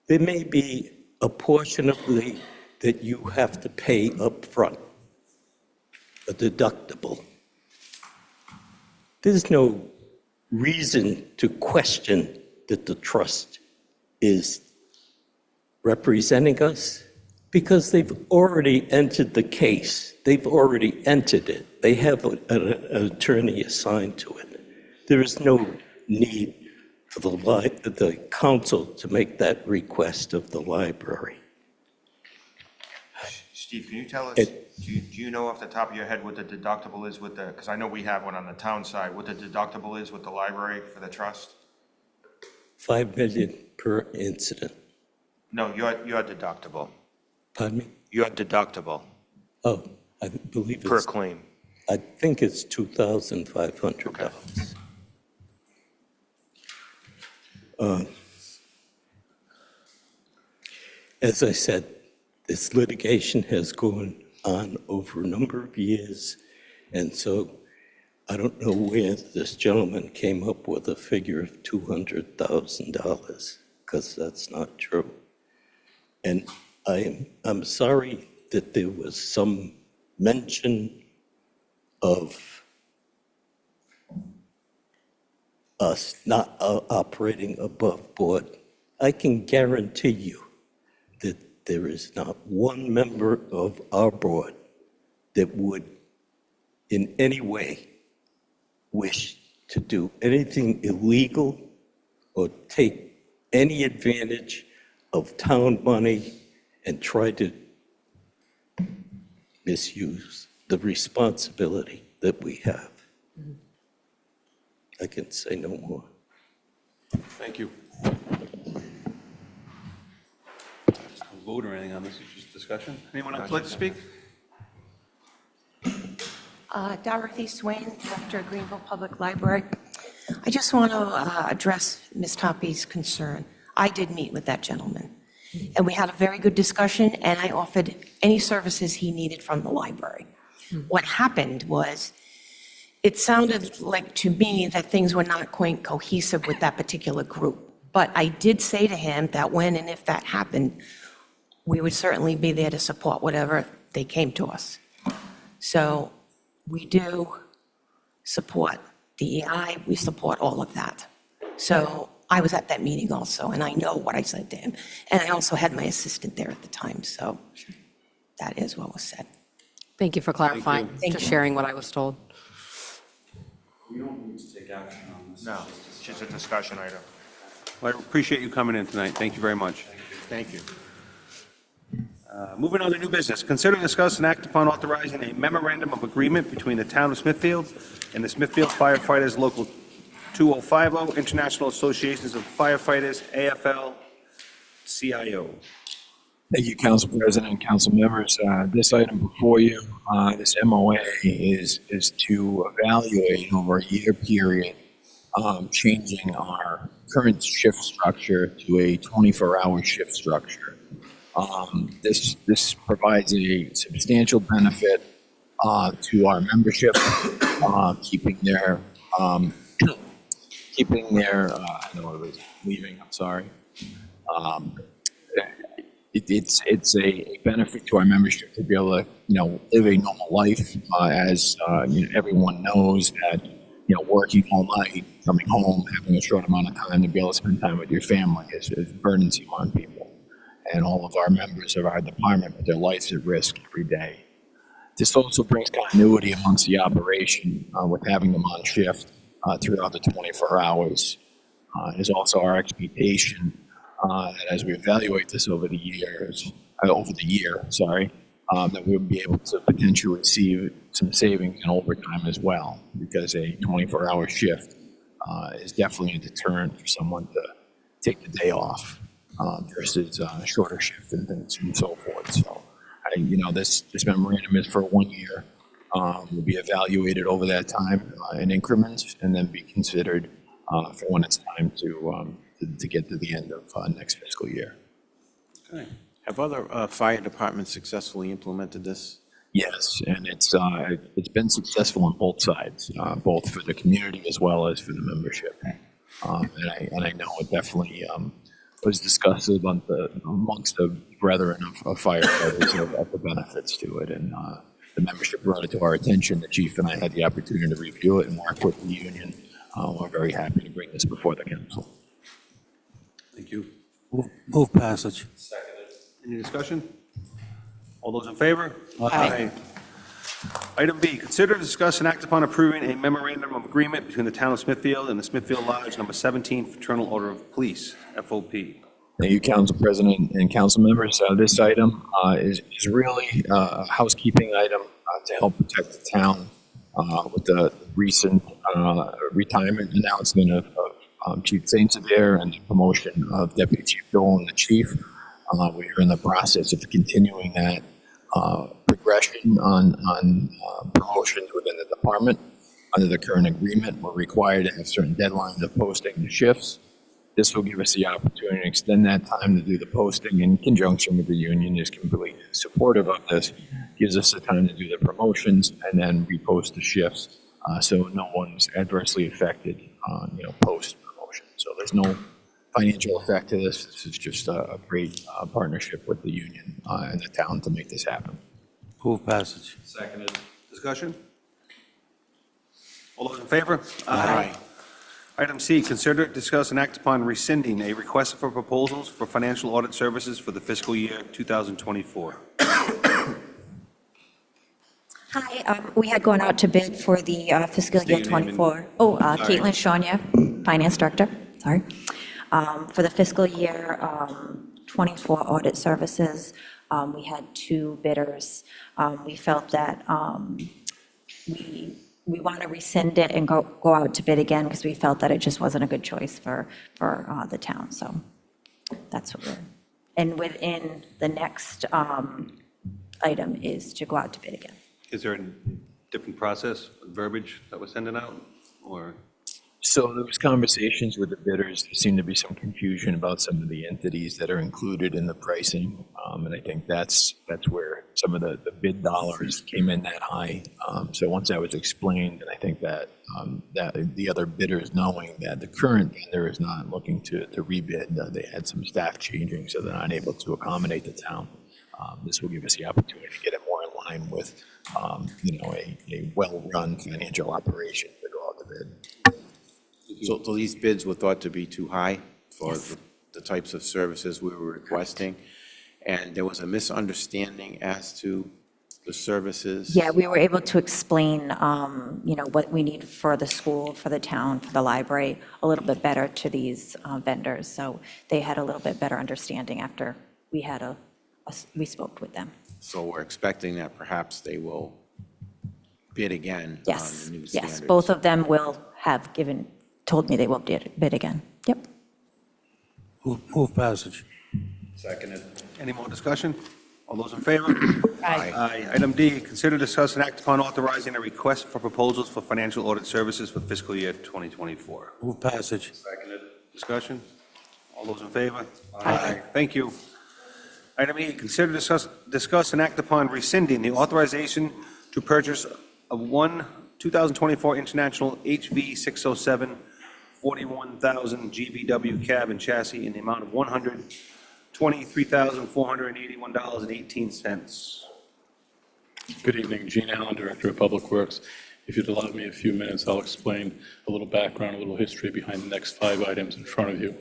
There may be a portion of that you have to pay up front, a deductible. There's no reason to question that the trust is representing us because they've already entered the case. They've already entered it. They have an attorney assigned to it. There is no need for the council to make that request of the library. Steve, can you tell us, do you know off the top of your head what the deductible is with the, because I know we have one on the town side, what the deductible is with the library for the trust? $5 million per incident. No, your deductible. Pardon me? Your deductible Oh, I believe per it's, claim. I think it's $2,500. As I said, this litigation has gone on over a number of years, and so I don't know where this gentleman came up with a figure of $200,000, because that's not true. And I'm sorry that there was some mention of us not operating above board. I can guarantee you that there is not one member of our board that would in any way wish to do anything illegal or take any advantage of town money and try to misuse the responsibility that we have. I can say no more. Thank you. No vote or anything on this, it's just discussion. Anyone else like to speak? Dorothy Swain, Director of Greenville Public Library. I just want to address Ms. Toppy's concern. I did meet with that gentleman, and we had a very good discussion, and I offered any services he needed from the library. What happened was, it sounded like to me that things were not quite cohesive with that particular group. But I did say to him that when and if that happened, we would certainly be there to support whatever they came to us. So we do support DEI, we support all of that. So I was at that meeting also, and I know what I said to him. And I also had my assistant there at the time, so that is what was said. Thank you for clarifying, Thank just you. sharing what I was told. We don't need to take action on this. No, it's just a discussion item. Well, I appreciate you coming in tonight. Thank you very much. Thank you. Moving on to new business. Consider, discuss, and act upon authorizing a memorandum of agreement between the town of Smithfield and the Smithfield Firefighters Local 2050 International Associations of Firefighters, AFL-CIO. Thank you, Council President and council members. This item before you, this MOA is to evaluate over a year period changing our current shift structure to a 24-hour shift structure. This provides a substantial benefit to our membership, keeping their I know it was leaving, I'm sorry. It's a benefit to our membership to be able to, live a normal life, as, everyone knows that, working all night, coming home, having a short amount of time to be able to spend time with your family is burdensome on people. And all of our members of our department put their lives at risk every day. This also brings continuity amongst the operation with having them on shift throughout the 24 hours. It is also our expectation that as we evaluate this over the year, that we'll be able to potentially receive some savings in overtime as well, because a 24-hour shift is definitely a deterrent for someone to take the day off versus a shorter shift and things and so forth. So, this memorandum is for 1 year. Will be evaluated over that time in increments, and then be considered for when it's time to get to the end of next fiscal year. Okay. Have other fire departments successfully implemented this? Yes, and it's been successful on both sides, both for the community as well as for the membership. And I know it definitely was discussed amongst the brethren of firefighters of the benefits to it, and the membership brought it to our attention. The chief and I had the opportunity to review it and work with the union. We're very happy to bring this before the council. Thank you. Move passage. Any discussion? All those in favor? Aye. Item B, consider, discuss, and act upon approving a memorandum of agreement between the town of Smithfield and the Smithfield Lodge Number 17 Fraternal Order of Police, FOP. Thank you, Council President and council members. This item is really a housekeeping item to help protect the town with the recent retirement announcement of Chief St. Severe and the promotion of Deputy Chief Dolan, the chief. We are in the process of continuing that progression on promotions within the department. Under the current agreement, we're required to have certain deadlines of posting the shifts. This will give us the opportunity to extend that time to do the posting in conjunction with the union. Is completely supportive of this. Gives us the time to do the promotions and then repost the shifts, so no one's adversely affected post promotion. So there's no financial effect to this. This is just a great partnership with the union and the town to make this happen. Move passage. Seconded. Discussion? All those in favor? Aye. Item C, consider, discuss, and act upon rescinding a request for proposals for financial audit services for the fiscal year 2024. Hi, we had gone out to bid for the fiscal year State your name and- 24. Caitlin Shania, Finance Director, sorry. For the fiscal year 24 audit services, we had 2 bidders. We felt that we want to rescind it and go out to bid again because we felt that it just wasn't a good choice for the town. So that's what and within the next item is to go out to bid again. Is there a different process, verbiage that was sending out, or? So there was conversations with the bidders. There seemed to be some confusion about some of the entities that are included in the pricing. And I think that's where some of the bid dollars came in that high. So once that was explained, and I think that the other bidders, knowing that the current vendor is not looking to rebid, they had some staff changing, so they're not able to accommodate the town. This will give us the opportunity to get it more in line with, a well-run financial operation to go out to bid. So these bids were thought to be too high for Yes. the types of services we were requesting, and there was a misunderstanding as to the services? Yeah, we were able to explain, what we need for the school, for the town, for the library, a little bit better to these vendors. So they had a little bit better understanding after we had we spoke with them. So we're expecting that perhaps they will bid again on Yes, the new standards? yes, both of them will have told me they will bid again. Yep. Move passage. Seconded. Any more discussion? All those in favor? Aye. Item D, consider, discuss, and act upon authorizing a request for proposals for financial audit services for fiscal year 2024. Move passage. Discussion? All those in favor? Aye. Thank you. Item E, consider, discuss, and act upon rescinding the authorization to purchase of one 2024 International HV 607 41,000 GVW cab and chassis in the amount of $123,481.18. Good evening, Gene Allen, Director of Public Works. If you'd allow me a few minutes, I'll explain a little background, a little history behind the next 5 items in front of you.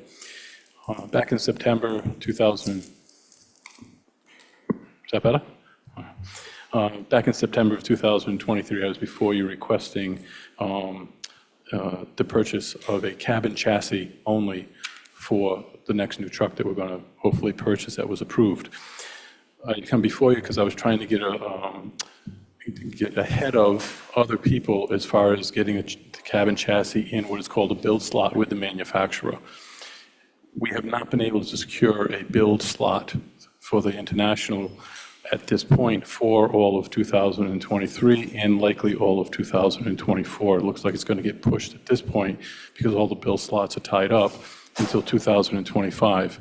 Back in September 2000, is that better? Back in September of 2023, I was before you requesting the purchase of a cabin chassis only for the next new truck that we're going to hopefully purchase that was approved. I'd come before you because I was trying to get ahead of other people as far as getting the cabin chassis in what is called a build slot with the manufacturer. We have not been able to secure a build slot for the International at this point for all of 2023 and likely all of 2024. It looks like it's going to get pushed at this point because all the build slots are tied up until 2025.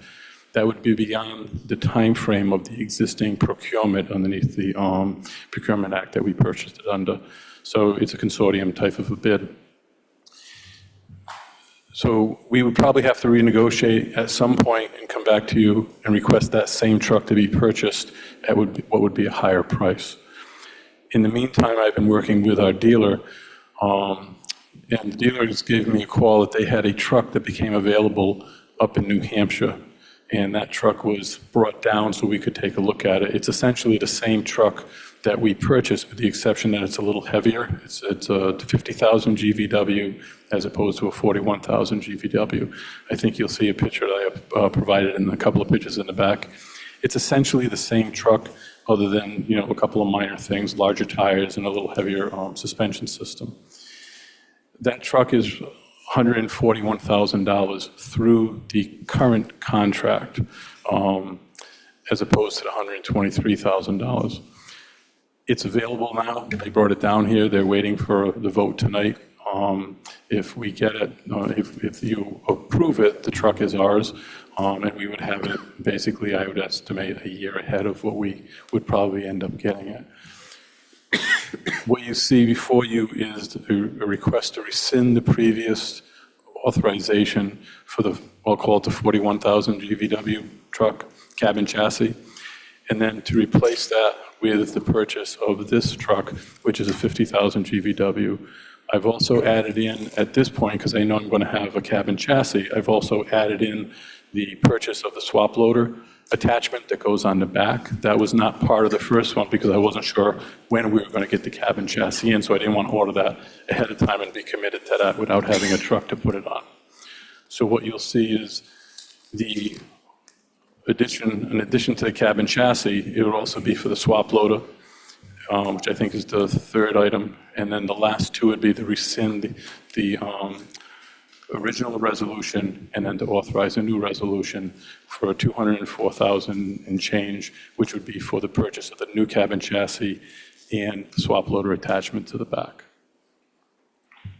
That would be beyond the time frame of the existing procurement underneath the Procurement Act that we purchased it under. So it's a consortium type of a bid. So we would probably have to renegotiate at some point and come back to you and request that same truck to be purchased at what would be a higher price. In the meantime, I've been working with our dealer, and the dealer just gave me a call that they had a truck that became available up in New Hampshire, and that truck was brought down so we could take a look at it. It's essentially the same truck that we purchased, with the exception that it's a little heavier. It's a 50,000 GVW as opposed to a 41,000 GVW. I think you'll see a picture that I have provided in a couple of pictures in the back. It's essentially the same truck, other than, you know, a couple of minor things, larger tires and a little heavier suspension system. That truck is $141,000 through the current contract, as opposed to the $123,000. It's available now. They brought it down here. They're waiting for the vote tonight. If we get it, if you approve it, the truck is ours, and we would have it, basically, I would estimate a year ahead of what we would probably end up getting it. What you see before you is a request to rescind the previous authorization for the, I'll call it the 41,000 GVW truck, cabin chassis, and then to replace that with the purchase of this truck, which is a 50,000 GVW. I've also added in, at this point, because I know I'm going to have a cabin chassis, I've also added in the purchase of the swap loader attachment that goes on the back. That was not part of the first one because I wasn't sure when we were going to get the cabin chassis in, so I didn't want to order that ahead of time and be committed to that without having a truck to put it on. So what you'll see is the addition, in addition to the cabin chassis, it would also be for the swap loader, which I think is the third item, and then the last two would be to rescind the original resolution and then to authorize a new resolution for $204,000 and change, which would be for the purchase of the new cabin chassis and swap loader attachment to the back.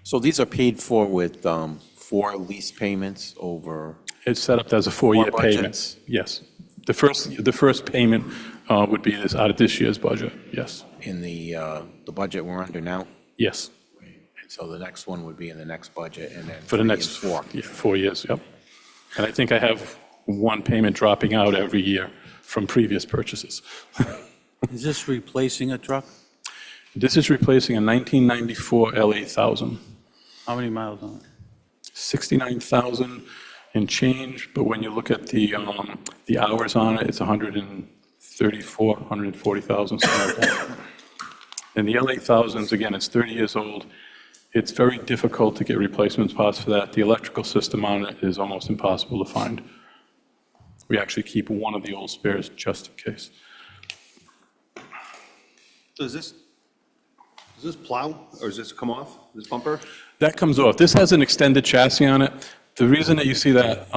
So these are paid for with 4 lease payments over? It's set up as a 4-year 4 payment. budgets? Yes. The first payment would be this out of this year's budget. Yes. In the budget we're under now? Yes. And so the next one would be in the next budget, and then For the 3 next and 4. 4 years, yep. And I think I have one payment dropping out every year from previous purchases. Is this replacing a truck? This is replacing a 1994 L8000. How many miles on it? 69,000 and change, but when you look at the hours on it, it's 134, 140,000, something like that. And the L8000s, again, it's 30 years old. It's very difficult to get replacement parts for that. The electrical system on it is almost impossible to find. We actually keep one of the old spares just in case. Does this plow, or does this come off, this bumper? That comes off. This has an extended chassis on it. The reason that you see that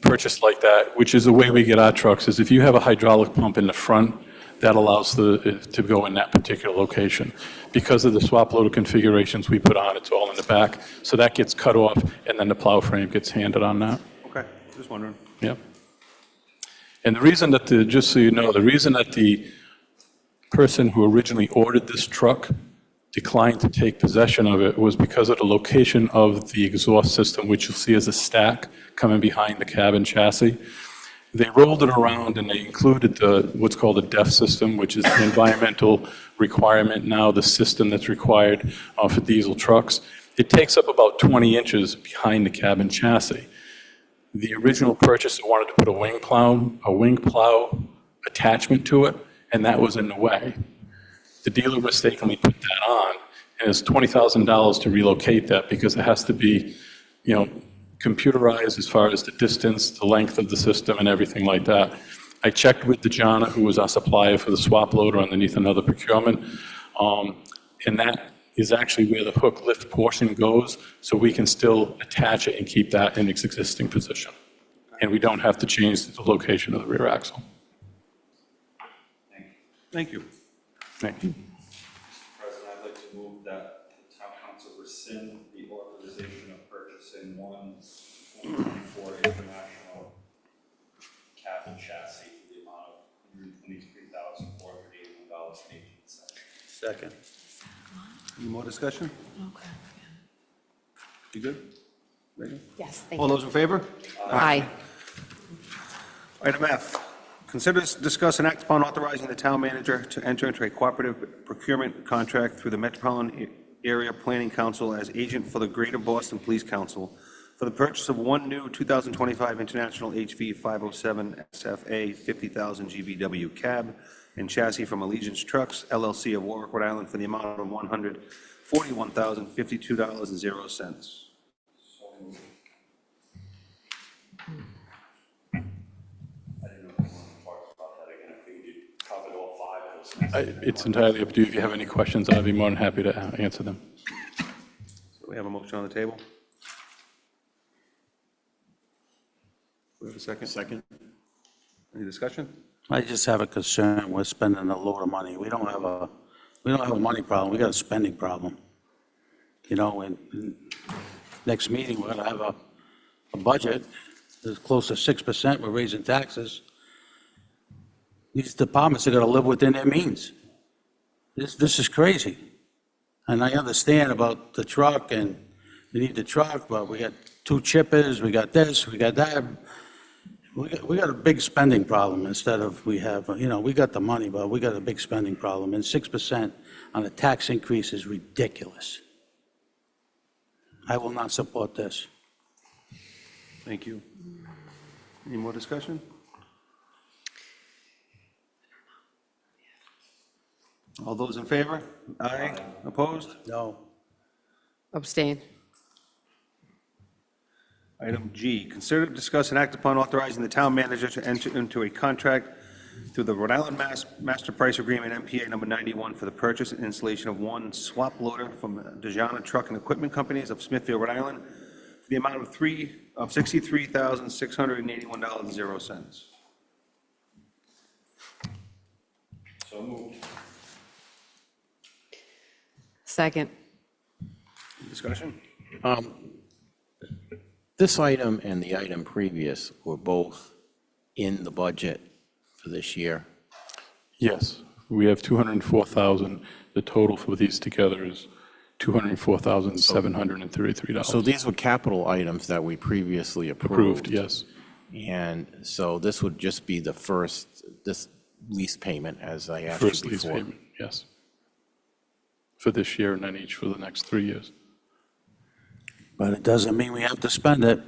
purchased like that, which is the way we get our trucks, is if you have a hydraulic pump in the front that allows to go in that particular location. Because of the swap loader configurations we put on, it's all in the back, so that gets cut off, and then the plow frame gets handed on that. Okay, just wondering. Yep. And the reason that just so you know, the reason that the person who originally ordered this truck declined to take possession of it was because of the location of the exhaust system, which you'll see as a stack coming behind the cabin chassis. They rolled it around and they included what's called a DEF system, which is the environmental requirement now, the system that's required for diesel trucks. It takes up about 20 inches behind the cabin chassis. The original purchaser wanted to put a wing plow attachment to it, and that was in the way. The dealer mistakenly put that on, and it's $20,000 to relocate that because it has to be, computerized as far as the distance, the length of the system, and everything like that. I checked with Dejana, who was our supplier for the swap loader underneath another procurement, and that is actually where the hook lift portion goes, so we can still attach it and keep that in its existing position. And we don't have to change the location of the rear axle. Thank you. Thank you. President, I'd like to move that the town council rescind the authorization of purchasing one 2024 International cabin chassis for the amount of $123,481.18. Second. Any more discussion? Okay. You good? Ready? Yes, thank All you. those in favor? Aye. Item F, consider, discuss, and act upon authorizing the town manager to enter into a cooperative procurement contract through the Metropolitan Area Planning Council as agent for the Greater Boston Police Council for the purchase of one new 2025 International HV 507 SFA 50,000 GVW cab and chassis from Allegiance Trucks LLC of Warwick, Rhode Island for the amount of $141,052.00. It's entirely up to you. If you have any questions, I'd be more than happy to answer them. So we have a motion on the table. We have a second? Second. Any discussion? I just have a concern, we're spending a load of money. We don't have a money problem, we got a spending problem. And next meeting, we're gonna have a budget that's close to 6%, we're raising taxes. These departments are gonna live within their means. This is crazy. And I understand about the truck, and we need the truck, but we got 2 chippers, we got this, we got that. We got a big spending problem instead of we have, we got the money, but we got a big spending problem. And 6% on a tax increase is ridiculous. I will not support this. Thank you. Any more discussion? All those in favor? Aye. Opposed? No. Abstain. Item G, consider, discuss, and act upon authorizing the town manager to enter into a contract through the Rhode Island Master Price Agreement, MPA number 91, for the purchase and installation of one swap loader from Dejana Truck and Equipment Companies of Smithfield, Rhode Island, for the amount of $63,681.00. So moved. Second. Discussion? This item and the item previous were both in the budget for this year. Yes, we have 204,000. The total for these together is $204,733. So these were capital items that we previously Approved, yes. And so this would just be this lease payment, as I asked First you lease before. payment, yes. For this year and then each for the next 3 years. But it doesn't mean we have to spend it.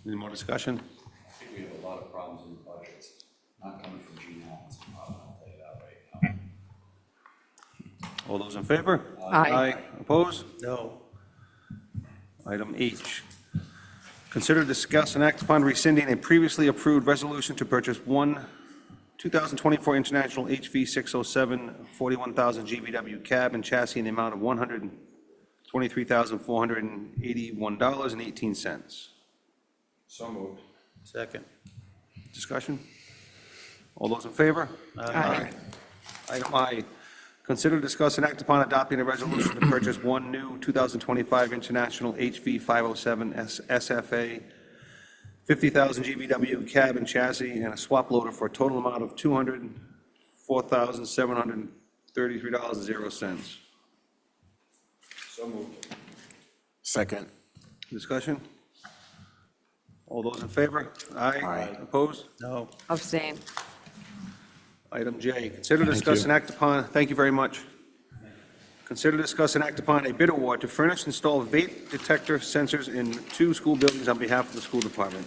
Any more discussion? I think we have a lot of problems in the budgets, not coming from Gene Allen's department, I'll tell you that right now. All those in favor? Aye. Opposed? No. Item H, consider, discuss, and act upon rescinding a previously approved resolution to purchase one 2024 International HV 607 41,000 GVW cab and chassis in the amount of $123,481.18. So moved. Second. Discussion? All those in favor? Aye. Item I, consider, discuss, and act upon adopting a resolution to purchase one new 2025 International HV 507 SFA 50,000 GVW cab and chassis and a swap loader for a total amount of $204,733.00. So moved. Second. Discussion? All those in favor? Aye. Opposed? No. Abstain. Item J, consider, discuss, and act upon, thank you very much. Consider, discuss, and act upon a bid award to furnish and install vape detector sensors in 2 school buildings on behalf of the school department.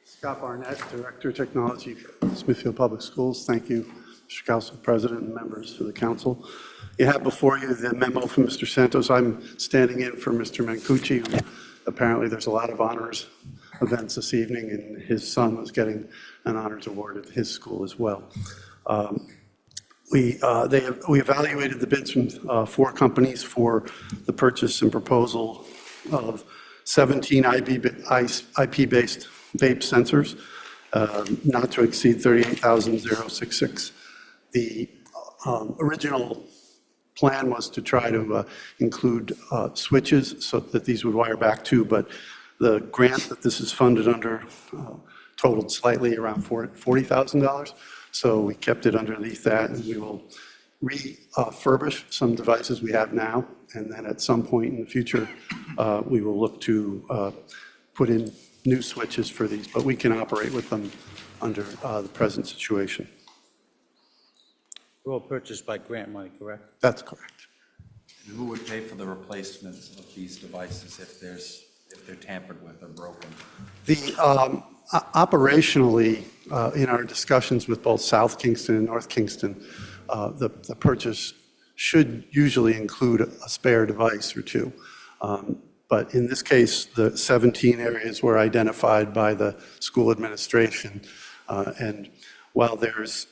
Scott Barnett, Director of Technology, Smithfield Public Schools. Thank you, Mr. Council President and members of the council. You have before you the memo from Mr. Santos. I'm standing in for Mr. Mancucci. Apparently, there's a lot of honors events this evening, and his son was getting an honors award at his school as well. We evaluated the bids from 4 companies for the purchase and proposal of 17 IP-based vape sensors, not to exceed $38,066. The original plan was to try to include switches so that these would wire back to, but the grant that this is funded under totaled slightly around $40,000. So we kept it underneath that, and we will refurbish some devices we have now, and then at some point in the future, we will look to put in new switches for these, but we can operate with them under the present situation. All purchased by grant money, correct? That's correct. And who would pay for the replacements of these devices if they're tampered with or broken? Operationally, in our discussions with both South Kingston and North Kingston, the purchase should usually include a spare device or 2. But in this case, the 17 areas were identified by the school administration. And while there's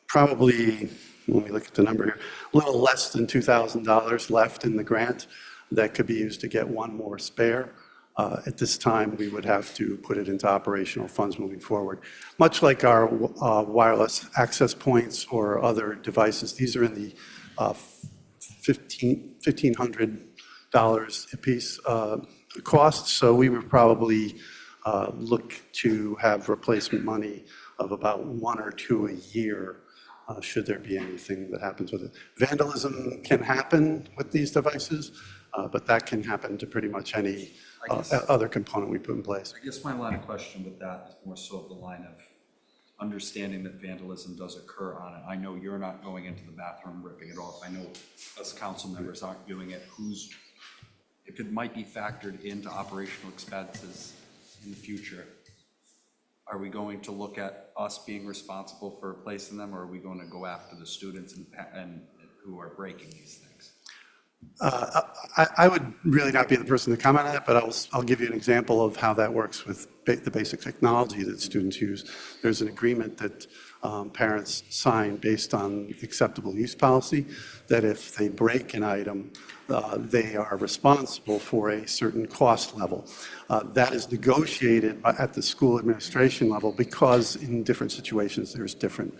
probably, let me look at the number here, a little less than $2,000 left in the grant that could be used to get 1 more spare. At this time, we would have to put it into operational funds moving forward. Much like our wireless access points or other devices, these are in the $1,500 a piece cost. So we would probably look to have replacement money of about 1 or 2 a year, should there be anything that happens with it. Vandalism can happen with these devices, but that can happen to pretty much any other component we put in place. I guess my line of question with that is more so the line of understanding that vandalism does occur on it. I know you're not going into the bathroom ripping it off. I know us council members aren't doing it. If it might be factored into operational expenses in the future, are we going to look at us being responsible for replacing them, or are we going to go after the students and who are breaking these things? I would really not be the person to comment on that, but I'll give you an example of how that works with the basic technology that students use. There's an agreement that parents sign based on acceptable use policy, that if they break an item, they are responsible for a certain cost level. That is negotiated at the school administration level because in different situations, there's different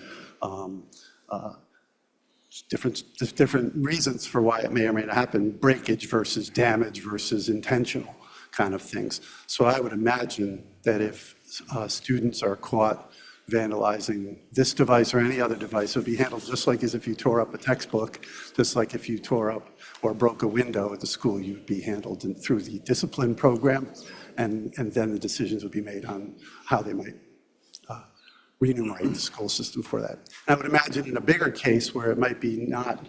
reasons for why it may or may not happen, breakage versus damage versus intentional kind of things. So I would imagine that if students are caught vandalizing this device or any other device, it would be handled just like as if you tore up a textbook, just like if you tore up or broke a window at the school, you'd be handled through the discipline program, and then the decisions would be made on how they might remunerate the school system for that. I would imagine in a bigger case where it might be not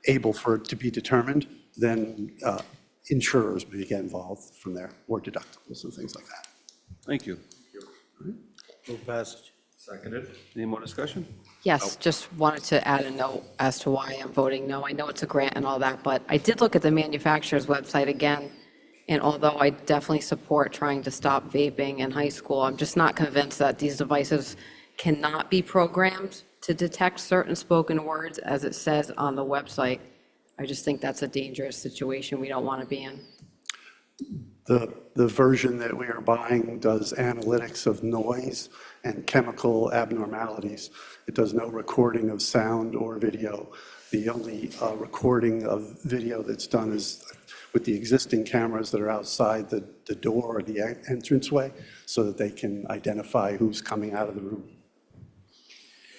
able for it to be determined, then insurers may get involved from there, or deductibles and things like that. Thank you. Move passage. Seconded. Any more discussion? Yes, just wanted to add a note as to why I'm voting no. I know it's a grant and all that, but I did look at the manufacturer's website again, and although I definitely support trying to stop vaping in high school, I'm just not convinced that these devices cannot be programmed to detect certain spoken words, as it says on the website. I just think that's a dangerous situation we don't want to be in. The version that we are buying does analytics of noise and chemical abnormalities. It does no recording of sound or video. The only recording of video that's done is with the existing cameras that are outside the door or the entranceway, so that they can identify who's coming out of the room.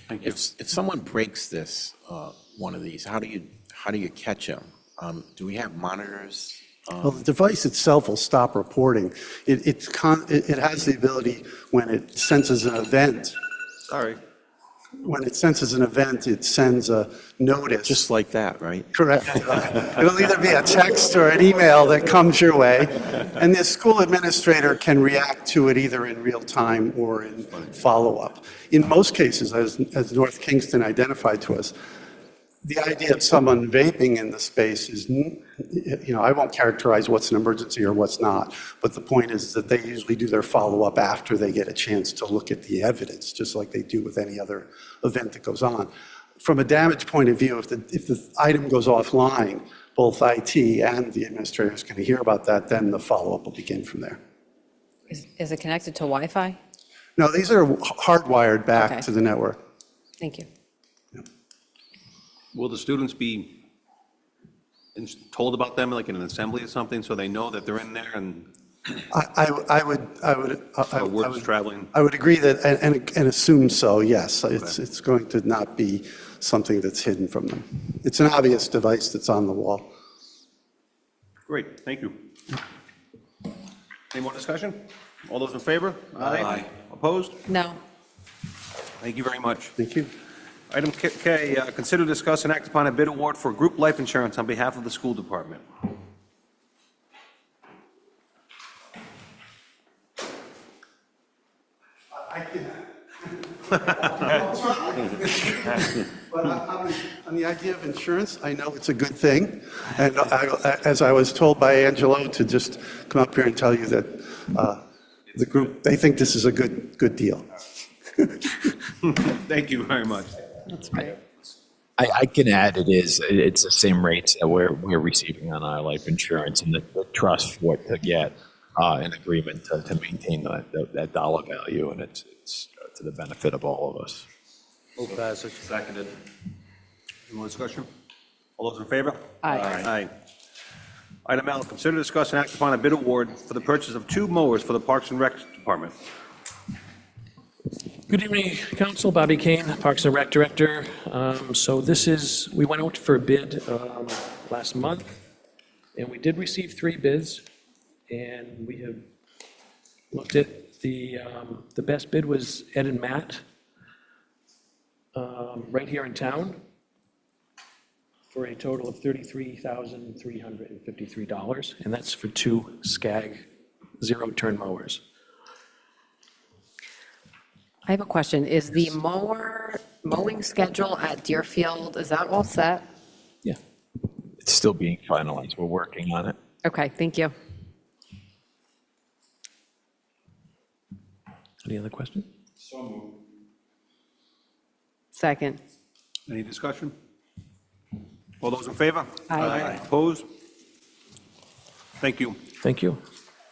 If someone breaks this, one of these, how do you catch them? Do we have monitors? Well, the device itself will stop reporting. It has the ability, when it senses an event. Sorry. When it senses an event, it sends a notice. Just like that, right? Correct. It'll either be a text or an email that comes your way, and the school administrator can react to it either in real time or in follow-up. In most cases, as North Kingston identified to us, the idea of someone vaping in the space is, I won't characterize what's an emergency or what's not, but the point is that they usually do their follow-up after they get a chance to look at the evidence, just like they do with any other event that goes on. From a damage point of view, if the item goes offline, both IT and the administrator is going to hear about that, then the follow-up will begin from there. Is it connected to Wi-Fi? No, these are hardwired back Okay. to the network. Thank you. Will the students be told about them, like in an assembly or something, so they know that they're in there and I would word's traveling? I would agree that, and assume so, yes. It's going to not be something that's hidden from them. It's an obvious device that's on the wall. Great, thank you. Any more discussion? All those in favor? Aye. Opposed? No. Thank you very much. Thank you. Item K, consider, discuss, and act upon a bid award for group life insurance on behalf of the school department. I can. But on the idea of insurance, I know it's a good thing. And as I was told by Angelo to just come up here and tell you that the group, they think this is a good deal. Thank you very much. That's great. I can add, it's the same rates that we're receiving on our life insurance, and the trust for it to get an agreement to maintain that dollar value, and it's to the benefit of all of us. Move passage. Seconded. Any more discussion? All those in favor? Aye. Aye. Item L, consider, discuss, and act upon a bid award for the purchase of 2 mowers for the Parks and Rec Department. Good evening, Council. Bobby Kane, Parks and Rec Director. We went out for a bid last month, and we did receive 3 bids, and we have looked at the best bid was Ed and Matt, right here in town, for a total of $33,353, and that's for 2 Skag zero-turn mowers. I have a question. Is the mowing schedule at Deerfield, is that all set? Yeah. It's still being finalized. We're working on it. Okay, thank you. Any other questions? So moved. Second. Any discussion? All those in favor? Aye. Opposed? Thank you. Thank you.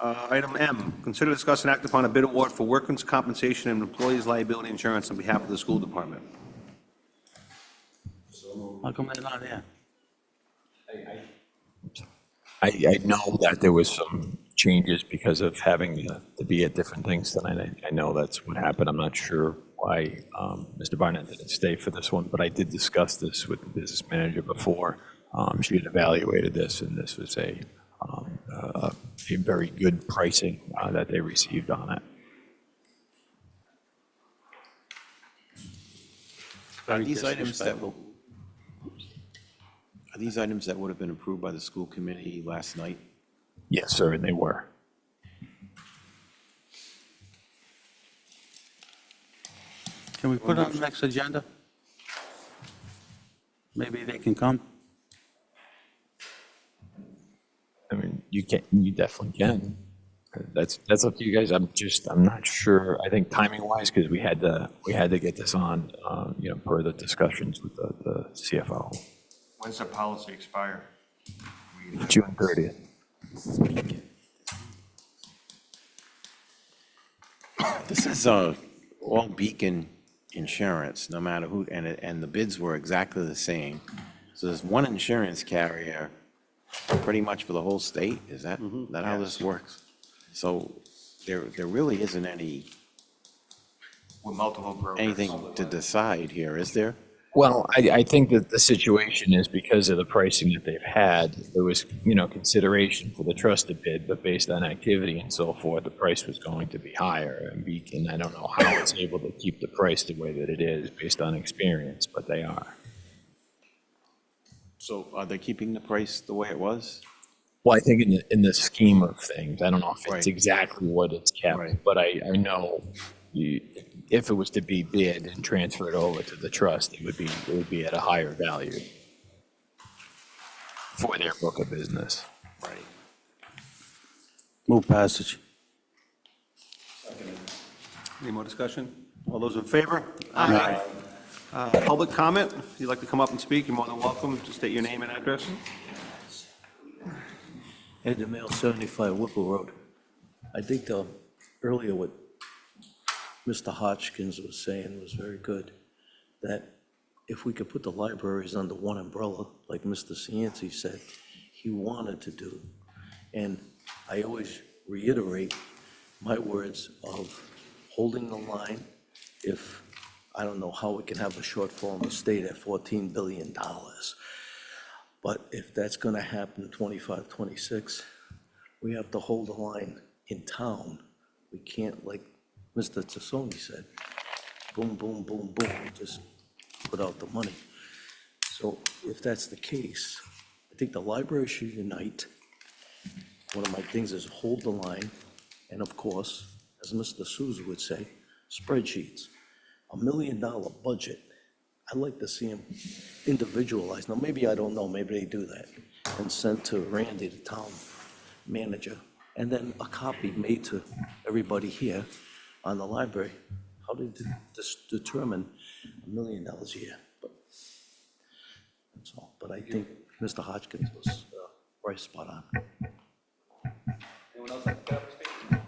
Item M, consider, discuss, and act upon a bid award for workers' compensation and employees' liability insurance on behalf of the school department. How come they're not there? I know that there was some changes because of having to be at different things tonight. I know that's what happened. I'm not sure why Mr. Barnett didn't stay for this one, but I did discuss this with the business manager before. She had evaluated this, and this was a very good pricing that they received on it. Are these items that would have been approved by the school committee last night? Yes, sir, and they were. Can we put it on the next agenda? Maybe they can come. I mean, you definitely can. That's up to you guys. I'm not sure. I think timing wise, because we had to get this on, per the discussions with the CFO. When's the policy expire? June 30th. This is all Beacon Insurance, no matter who, and the bids were exactly the same. So there's one insurance carrier pretty much for the whole state? Is that how this works? So there really isn't With multiple brokers. anything to decide here, is there? Well, I think that the situation is because of the pricing that they've had, there was, consideration for the trusted bid, but based on activity and so forth, the price was going to be higher. And Beacon, I don't know how it's able to keep the price the way that it is based on experience, but they are. So are they keeping the price the way it was? Well, I think in the scheme of things, I don't know if it's Right. exactly what it's kept, Right. but I know if it was to be bid and transferred over to the trust, it would be at a higher value for their book of business. Right. Move passage. Any more discussion? All those in favor? Aye. Public comment, if you'd like to come up and speak, you're more than welcome. Just state your name and address. Ed DeMille, 75 Whipple Road. I think earlier what Mr. Hodgkins was saying was very good, that if we could put the libraries under one umbrella, like Mr. Cianci said he wanted to do. And I always reiterate my words of holding the line. If, I don't know how we can have a shortfall in the state at $14 billion. But if that's going to happen 25, 26, we have to hold the line in town. We can't, like Mr. Tassoni said, boom, boom, boom, boom, just put out the money. So if that's the case, I think the library should unite. One of my things is hold the line, and of course, as Mr. Souza would say, spreadsheets. $1 million budget, I'd like to see them individualized. Now, maybe I don't know, maybe they do that, and sent to Randy, the town manager, and then a copy made to everybody here on the library. How do they determine $1 million a year? But that's all. But I think Mr. Hodgkins was right spot on. Anyone else like to speak?